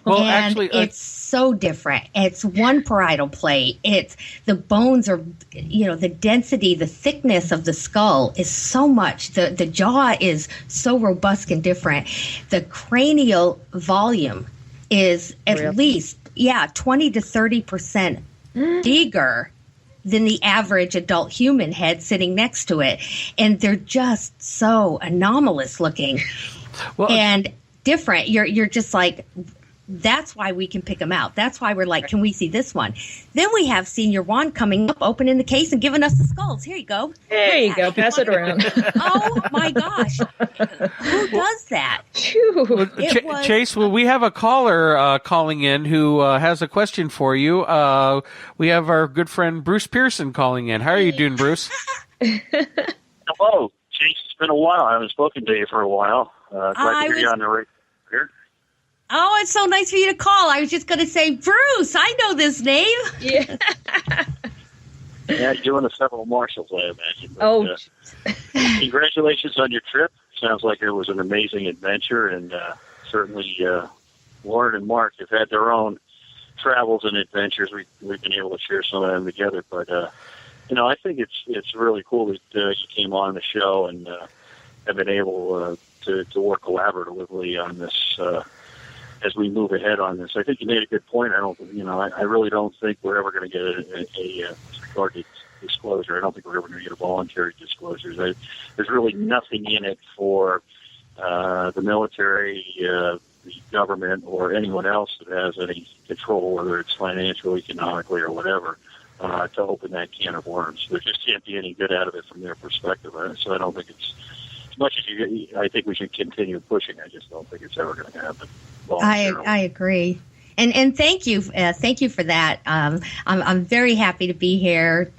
Well, and actually, it's so different. It's one parietal plate. It's the bones are, the density, the thickness of the skull is so much. The jaw is so robust and different. The cranial volume is at least 20 to 30% bigger than the average adult human head sitting next to it, and they're just so anomalous looking and different. You're just like. That's why we can pick them out. That's why we're like, can we see this one? Then we have Senior Juan coming up, opening the case and giving us the skulls. Here you go. There you go. Pass it around. Oh, my gosh. Who does that? Chase, well, we have a caller calling in who has a question for you. We have our good friend Bruce Pearson calling in. How are you doing, Bruce? Hello. Chase, it's been a while. I haven't spoken to you for a while. Glad to hear you on the radio here. Oh, it's so nice for you to call. I was just going to say, Bruce, I know this name. Yeah. Yeah, you're doing the several marshals, I imagine. But, congratulations on your trip. Sounds like it was an amazing adventure, and certainly Loren and Mark have had their own travels and adventures. We've been able to share some of them together. But, I think it's really cool that you came on the show and have been able to work collaboratively on this as we move ahead on this. I think you made a good point. I really don't think we're ever going to get a regarding disclosure. I don't think we're ever going to get a voluntary disclosure. There's really nothing in it for the military, the government, or anyone else that has any control, whether it's financial, economically, or whatever, to open that can of worms. There just can't be any good out of it from their perspective. So I don't think it's, as much as I think we should continue pushing, I just don't think it's ever going to happen. I agree. And thank you for that. I'm very happy to be here.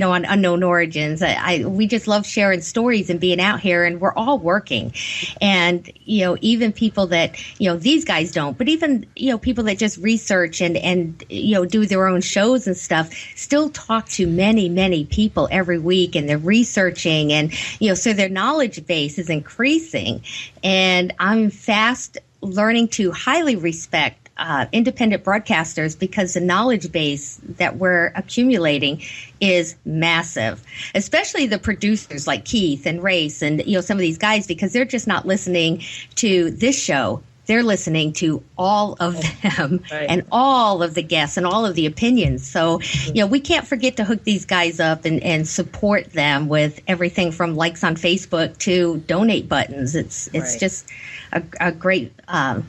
on Unknown Origins. We just love sharing stories and being out here, and we're all working. And, even people that, these guys don't, but even, people that just research and do their own shows and stuff, still talk to many, many people every week, and they're researching, and, so their knowledge base is increasing. And I'm fast learning to highly respect independent broadcasters, because the knowledge base that we're accumulating is massive, especially the producers like Keith and Race and some of these guys, because they're just not listening to this show. They're listening to all of them, right, and all of the guests and all of the opinions. So, we can't forget to hook these guys up and support them with everything from likes on Facebook to donate buttons. It's right, just a great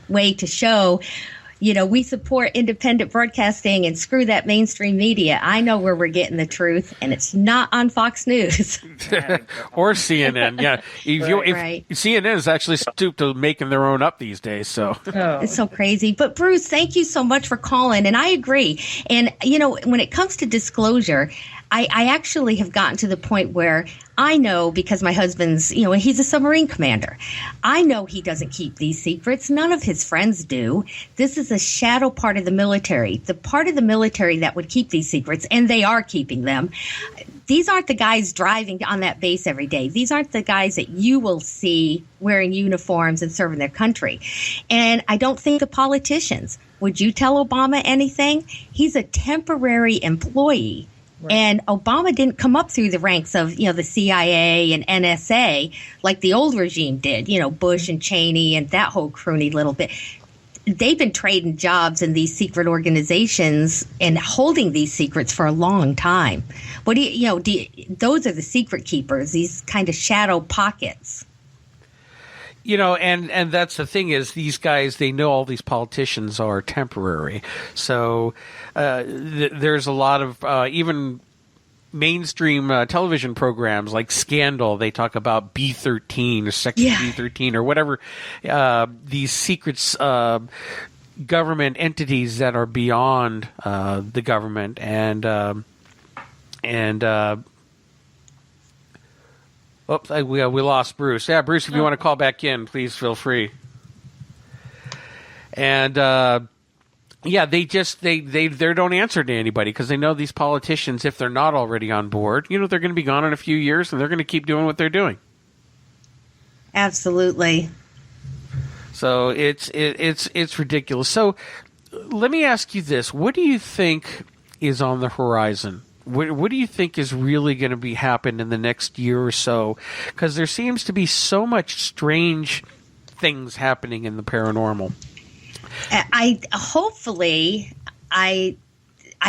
way to show, we support independent broadcasting and screw that mainstream media. I know where we're getting the truth, and it's not on Fox News. Or CNN. Yeah. If CNN is actually stooped to making their own up these days. So It's so crazy. But Bruce, thank you so much for calling. And I agree. And, when it comes to disclosure, I actually have gotten to the point where I know, because my husband's, he's a submarine commander. I know he doesn't keep these secrets. None of his friends do. This is a shadow part of the military, the part of the military that would keep these secrets, and they are keeping them. These aren't the guys driving on that base every day. These aren't the guys that you will see wearing uniforms and serving their country. And I don't think the politicians. Would you tell Obama anything? He's a temporary employee. Right. And Obama didn't come up through the ranks of, the CIA and NSA like the old regime did, Bush and Cheney and that whole croony little bit. They've been trading jobs in these secret organizations and holding these secrets for a long time. What those are the secret keepers, these kind of shadow pockets. And that's the thing is, these guys, they know all these politicians are temporary. So there's a lot of even mainstream television programs like Scandal. They talk about B-13 or Section B-13 or whatever, these secrets, government entities that are beyond the government. Oops, we lost Bruce. Yeah, Bruce, if you want to call back in, please feel free. And they don't answer to anybody, because they know these politicians, if they're not already on board, they're going to be gone in a few years, and they're going to keep doing what they're doing. Absolutely. So it's ridiculous. So let me ask you this: what do you think is on the horizon? What do you think is really going to be happening in the next year or so? Because there seems to be so much strange things happening in the paranormal. I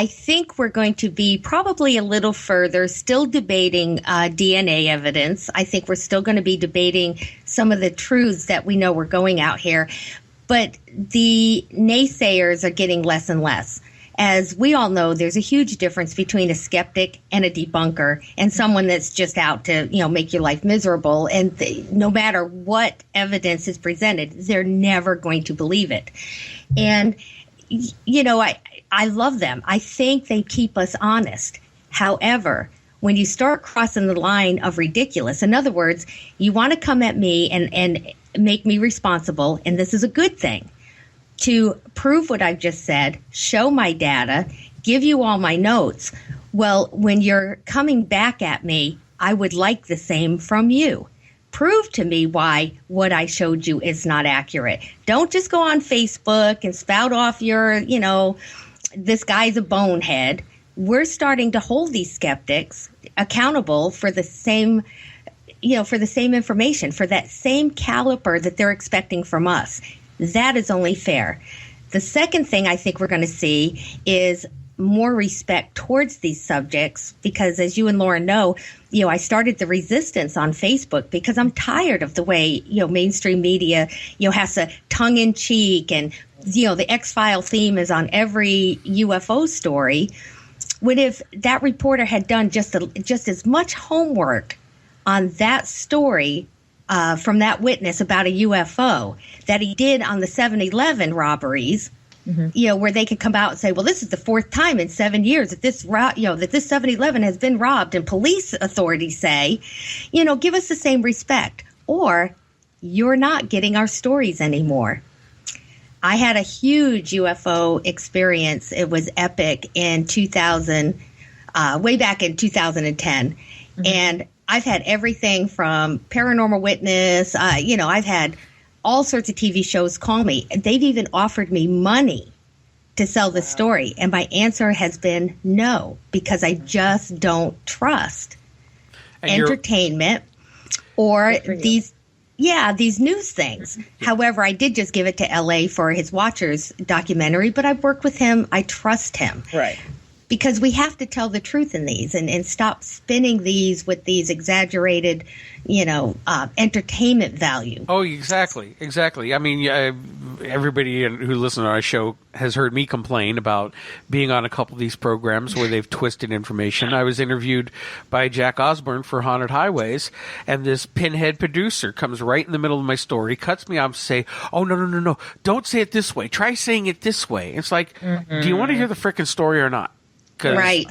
think we're going to be probably a little further, still debating DNA evidence. I think we're still going to be debating some of the truths that we know we're going out here. But the naysayers are getting less and less. As we all know, there's a huge difference between a skeptic and a debunker, and someone that's just out to, make your life miserable. And no matter what evidence is presented, they're never going to believe it. And, I love them. I think they keep us honest. However, when you start crossing the line of ridiculous, in other words, you want to come at me and make me responsible, and this is a good thing, to prove what I've just said, show my data, give you all my notes. Well, when you're coming back at me, I would like the same from you. Prove to me why what I showed you is not accurate. Don't just go on Facebook and spout off your, this guy's a bonehead. We're starting to hold these skeptics accountable for the same, for the same information, for that same caliber that they're expecting from us. That is only fair. The second thing I think we're going to see is more respect towards these subjects, because as you and Loren know, I started the resistance on Facebook because I'm tired of the way, mainstream media, has a tongue in cheek, and, the X-File theme is on every UFO story. When if that reporter had done just as much homework on that story from that witness about a UFO that he did on the 7-Eleven robberies, where they could come out and say, well, this is the fourth time in 7 years that this 7-Eleven has been robbed, and police authorities say, give us the same respect, or you're not getting our stories anymore. I had a huge UFO experience. It was epic in 2000, way back in 2010. And I've had everything from Paranormal Witness. I've had all sorts of TV shows call me. They've even offered me money to sell the story. And my answer has been no, because I just don't trust entertainment or these news things. However, I did just give it to LA for his Watchers documentary, but I've worked with him. I trust him. Right. Because we have to tell the truth in these and stop spinning these with these exaggerated, entertainment value. Oh, exactly. I mean, everybody who listens to our show has heard me complain about being on a couple of these programs where they've twisted information. I was interviewed by Jack Osborne for Haunted Highways, and this pinhead producer comes right in the middle of my story, cuts me off, say, "Oh, no, don't say it this way. Try saying it this way." It's like, do you want to hear the frickin' story or not? Right.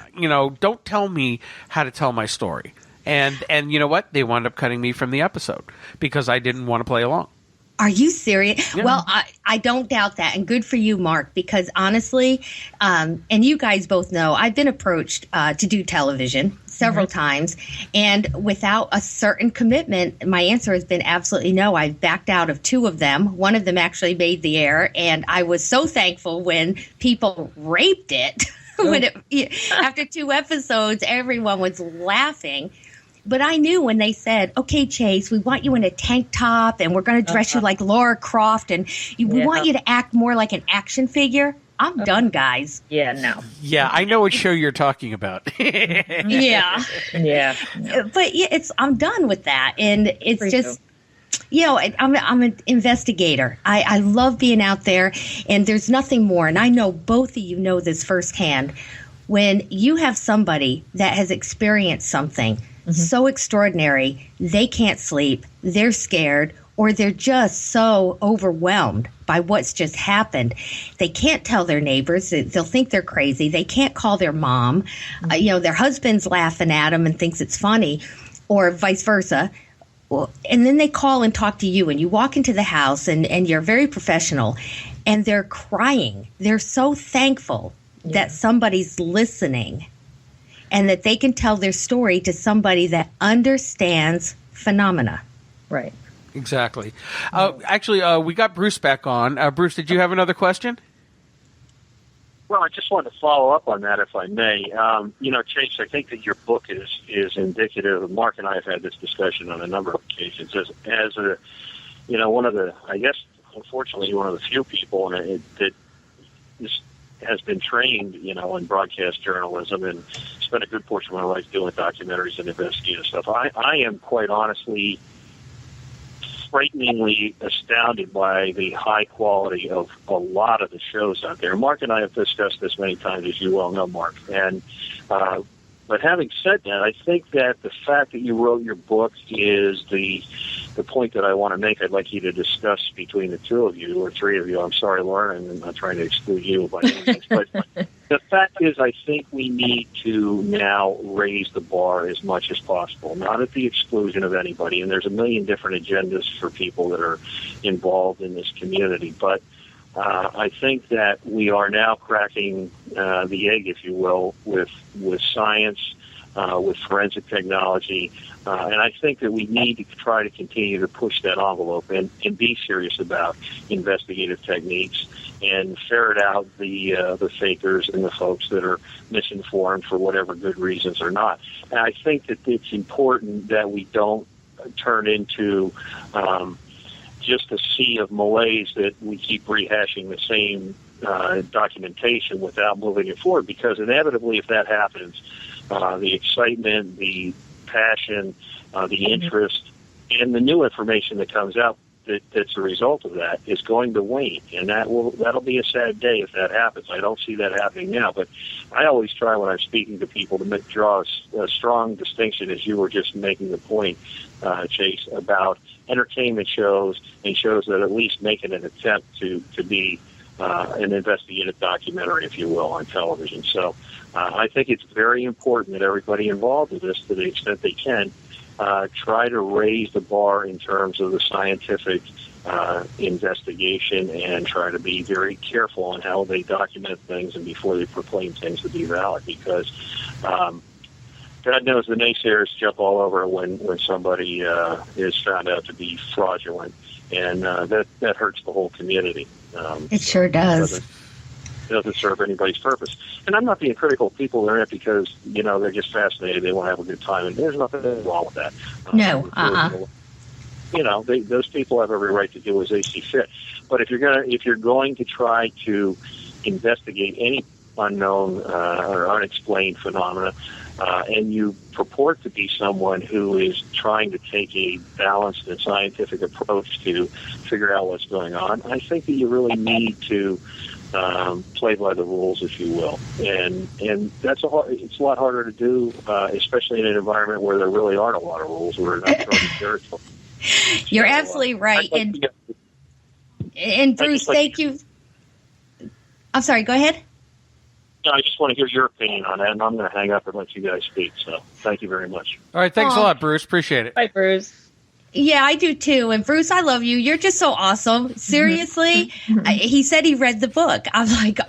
Don't tell me how to tell my story. And you know what? They wound up cutting me from the episode because I didn't want to play along. Are you serious? Yeah. Well, I don't doubt that. And good for you, Mark, because honestly, and you guys both know, I've been approached to do television several times. And without a certain commitment, my answer has been absolutely no. I've backed out of 2 of them. One of them actually made the air. And I was so thankful when people raped it. After 2 episodes, everyone was laughing. But I knew when they said, okay, Chase, we want you in a tank top and we're going to dress you like Laura Croft and we want you to act more like an action figure. I'm done, guys. Yeah, no. Yeah, I know what show you're talking about. Yeah. Yeah. But I'm done with that. And it's just... I'm an investigator. I love being out there, and there's nothing more. And I know both of you know this firsthand. When you have somebody that has experienced something so extraordinary, they can't sleep, they're scared, or they're just so overwhelmed by what's just happened. They can't tell their neighbors. They'll think they're crazy. They can't call their mom. Their husband's laughing at them and thinks it's funny, or vice versa. And then they call and talk to you, and you walk into the house, and you're very professional, and they're crying. They're so thankful that somebody's listening and that they can tell their story to somebody that understands phenomena. Right. Exactly. Actually, we got Bruce back on. Bruce, did you have another question? Well, I just wanted to follow up on that, if I may. Chase, I think that your book is indicative of. Mark and I have had this discussion on a number of occasions as a, one of the, I guess, unfortunately, one of the few people that has been trained, in broadcast journalism and spent a good portion of my life doing documentaries and investigative stuff. I am quite honestly frighteningly astounded by the high quality of a lot of the shows out there. Mark and I have discussed this many times, as you well know, Mark. And but having said that, I think that the fact that you wrote your book is the point that I want to make. I'd like you to discuss between the 2 of you or 3 of you. I'm sorry, Loren, I'm not trying to exclude you by any means, but the fact is, I think we need to now raise the bar as much as possible, not at the exclusion of anybody. And there's a million different agendas for people that are involved in this community. But I think that we are now cracking the egg, if you will, with science, with forensic technology. And I think that we need to try to continue to push that envelope and be serious about investigative techniques and ferret out the fakers and the folks that are misinformed for whatever good reasons or not. And I think that it's important that we don't turn into just a sea of malaise that we keep rehashing the same documentation without moving it forward, because inevitably if that happens, the excitement, the passion, the interest, and the new information that comes out that's a result of that is going to wane, and that'll be a sad day if that happens. I don't see that happening now, but I always try when I'm speaking to people to draw a strong distinction, as you were just making the point, Chase, about entertainment shows and shows that at least make an attempt to be an investigative documentary, if you will, on television. So I think it's very important that everybody involved in this, to the extent they can, try to raise the bar in terms of the scientific investigation, and try to be very careful on how they document things and before they proclaim things to be valid, because God knows the naysayers jump all over when somebody is found out to be fraudulent, and that hurts the whole community. It sure does. It doesn't serve anybody's purpose. And I'm not being critical of people that are in it because, they're just fascinated. They want to have a good time, and there's nothing wrong with that. No, those people have every right to do as they see fit. But if you're going to try to investigate any unknown or unexplained phenomena, and you purport to be someone who is trying to take a balanced and scientific approach to figure out what's going on, I think that you really need to play by the rules, if you will. And it's a lot harder to do, especially in an environment where there really aren't a lot of rules, where we're not throwing territory. You're absolutely right. And Bruce, thank you. I'm sorry, go ahead. No, I just want to hear your opinion on that, and I'm going to hang up and let you guys speak. So thank you very much. All right, thanks a lot, Bruce. Appreciate it. Bye, Bruce. Yeah, I do too. And Bruce, I love you. You're just so awesome. Seriously, he said he read the book. I'm like,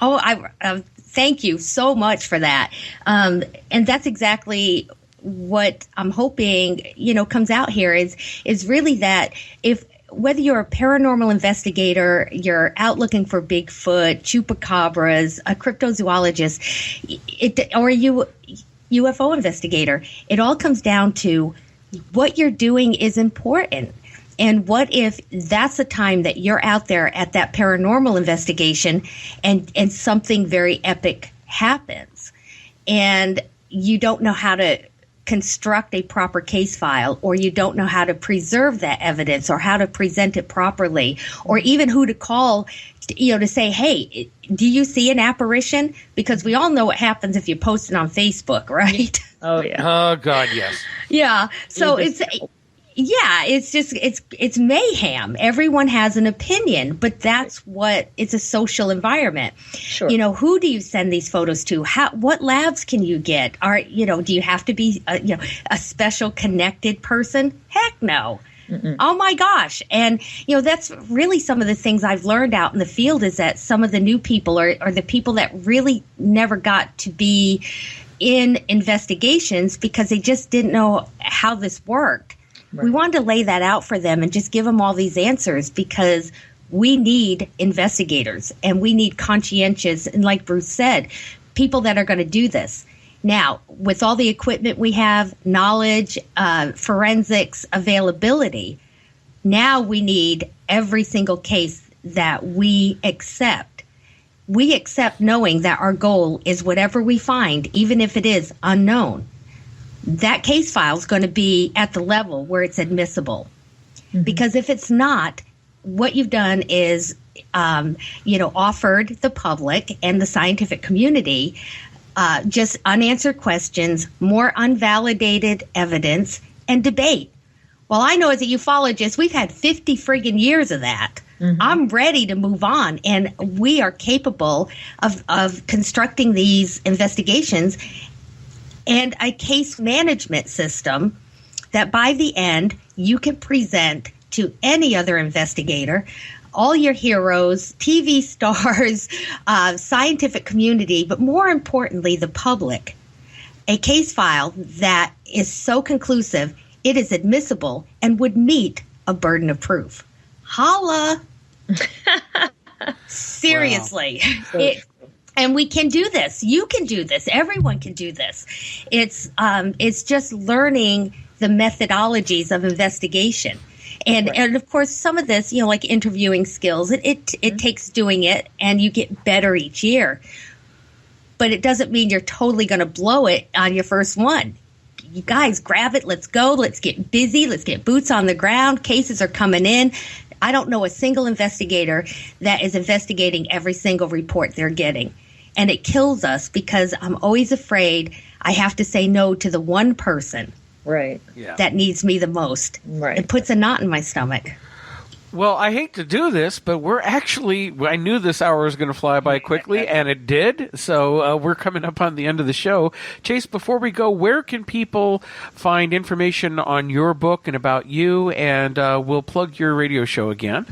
thank you so much for that. And that's exactly what I'm hoping, comes out here is really that whether you're a paranormal investigator, you're out looking for Bigfoot, chupacabras, a cryptozoologist, or a UFO investigator, it all comes down to what you're doing is important. And what if that's the time that you're out there at that paranormal investigation and something very epic happens and you don't know how to construct a proper case file, or you don't know how to preserve that evidence or how to present it properly, or even who to call, to say, hey, do you see an apparition? Because we all know what happens if you post it on Facebook, right? Oh, yeah. Oh, God, yes. Yeah. So it's mayhem. Everyone has an opinion, but that's it's a social environment. Sure. Who do you send these photos to? What labs can you get? Do you have to be a special connected person? Heck no. Mm-mm. Oh my gosh. And, that's really some of the things I've learned out in the field, is that some of the new people are the people that really never got to be in investigations because they just didn't know how this worked. Right. We wanted to lay that out for them and just give them all these answers, because we need investigators and we need conscientious, and like Bruce said, people that are going to do this. Now, with all the equipment we have, knowledge, forensics, availability, now we need every single case that we accept. We accept knowing that our goal is whatever we find, even if it is unknown. That case file is going to be at the level where it's admissible. Mm-hmm. Because if it's not, what you've done is, offered the public and the scientific community just unanswered questions, more unvalidated evidence, and debate. Well, I know as a ufologist, we've had 50 friggin' years of that. Mm-hmm. I'm ready to move on, and we are capable of constructing these investigations and a case management system that by the end you can present to any other investigator, all your heroes, TV stars, scientific community, but more importantly, the public. A case file that is so conclusive, it is admissible and would meet a burden of proof. Holla! Seriously. Wow. And we can do this. You can do this. Everyone can do this. It's just learning the methodologies of investigation. And of course, some of this, like interviewing skills, it takes doing it, and you get better each year. But it doesn't mean you're totally going to blow it on your first one. You guys, grab it. Let's go. Let's get busy. Let's get boots on the ground. Cases are coming in. I don't know a single investigator that is investigating every single report they're getting. And it kills us because I'm always afraid I have to say no to the one person right that needs me the most. Right. It puts a knot in my stomach. Well, I hate to do this, but I knew this hour was going to fly by quickly, and it did. So we're coming up on the end of the show. Chase, before we go, where can people find information on your book and about you? And we'll plug your radio show again.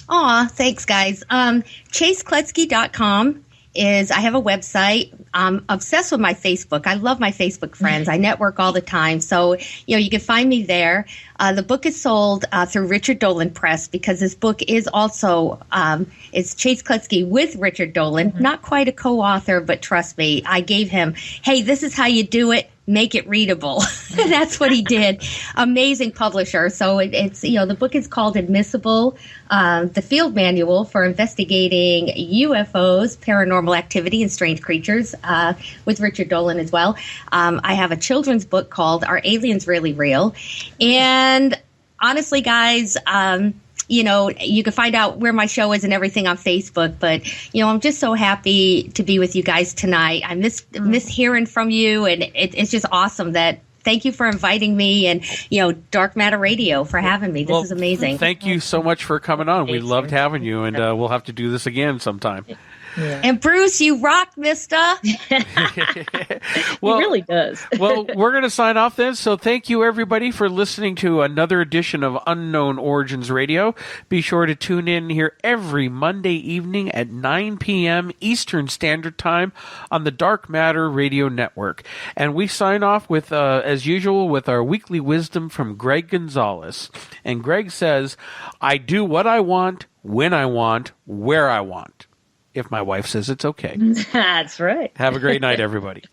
Aw, thanks, guys. ChaseKletsky.com I have a website. I'm obsessed with my Facebook. I love my Facebook friends. I network all the time. So, you can find me there. The book is sold through Richard Dolan Press because this book is also, it's Chase Kletsky with Richard Dolan. Not quite a co-author, but trust me, I gave him, hey, this is how you do it. Make it readable. That's what he did. Amazing publisher. So it's, the book is called Admissible, the Field Manual for Investigating UFOs, Paranormal Activity, and Strange Creatures, with Richard Dolan as well. I have a children's book called Are Aliens Really Real? And honestly, guys, you can find out where my show is and everything on Facebook. But, I'm just so happy to be with you guys tonight. I miss hearing from you. And it's just awesome that thank you for inviting me and, Dark Matter Radio for having me. This is amazing. Thank you so much for coming on. We loved having you. And we'll have to do this again sometime. Yeah. And Bruce, you rock, mister. Well, he really does. Well, we're going to sign off then. So thank you, everybody, for listening to another edition of Unknown Origins Radio. Be sure to tune in here every Monday evening at 9 p.m. Eastern Standard Time on the Dark Matter Radio Network. And we sign off with, as usual, with our weekly wisdom from Greg Gonzalez. And Greg says, I do what I want, when I want, where I want. If my wife says it's okay. That's right. Have a great night, everybody.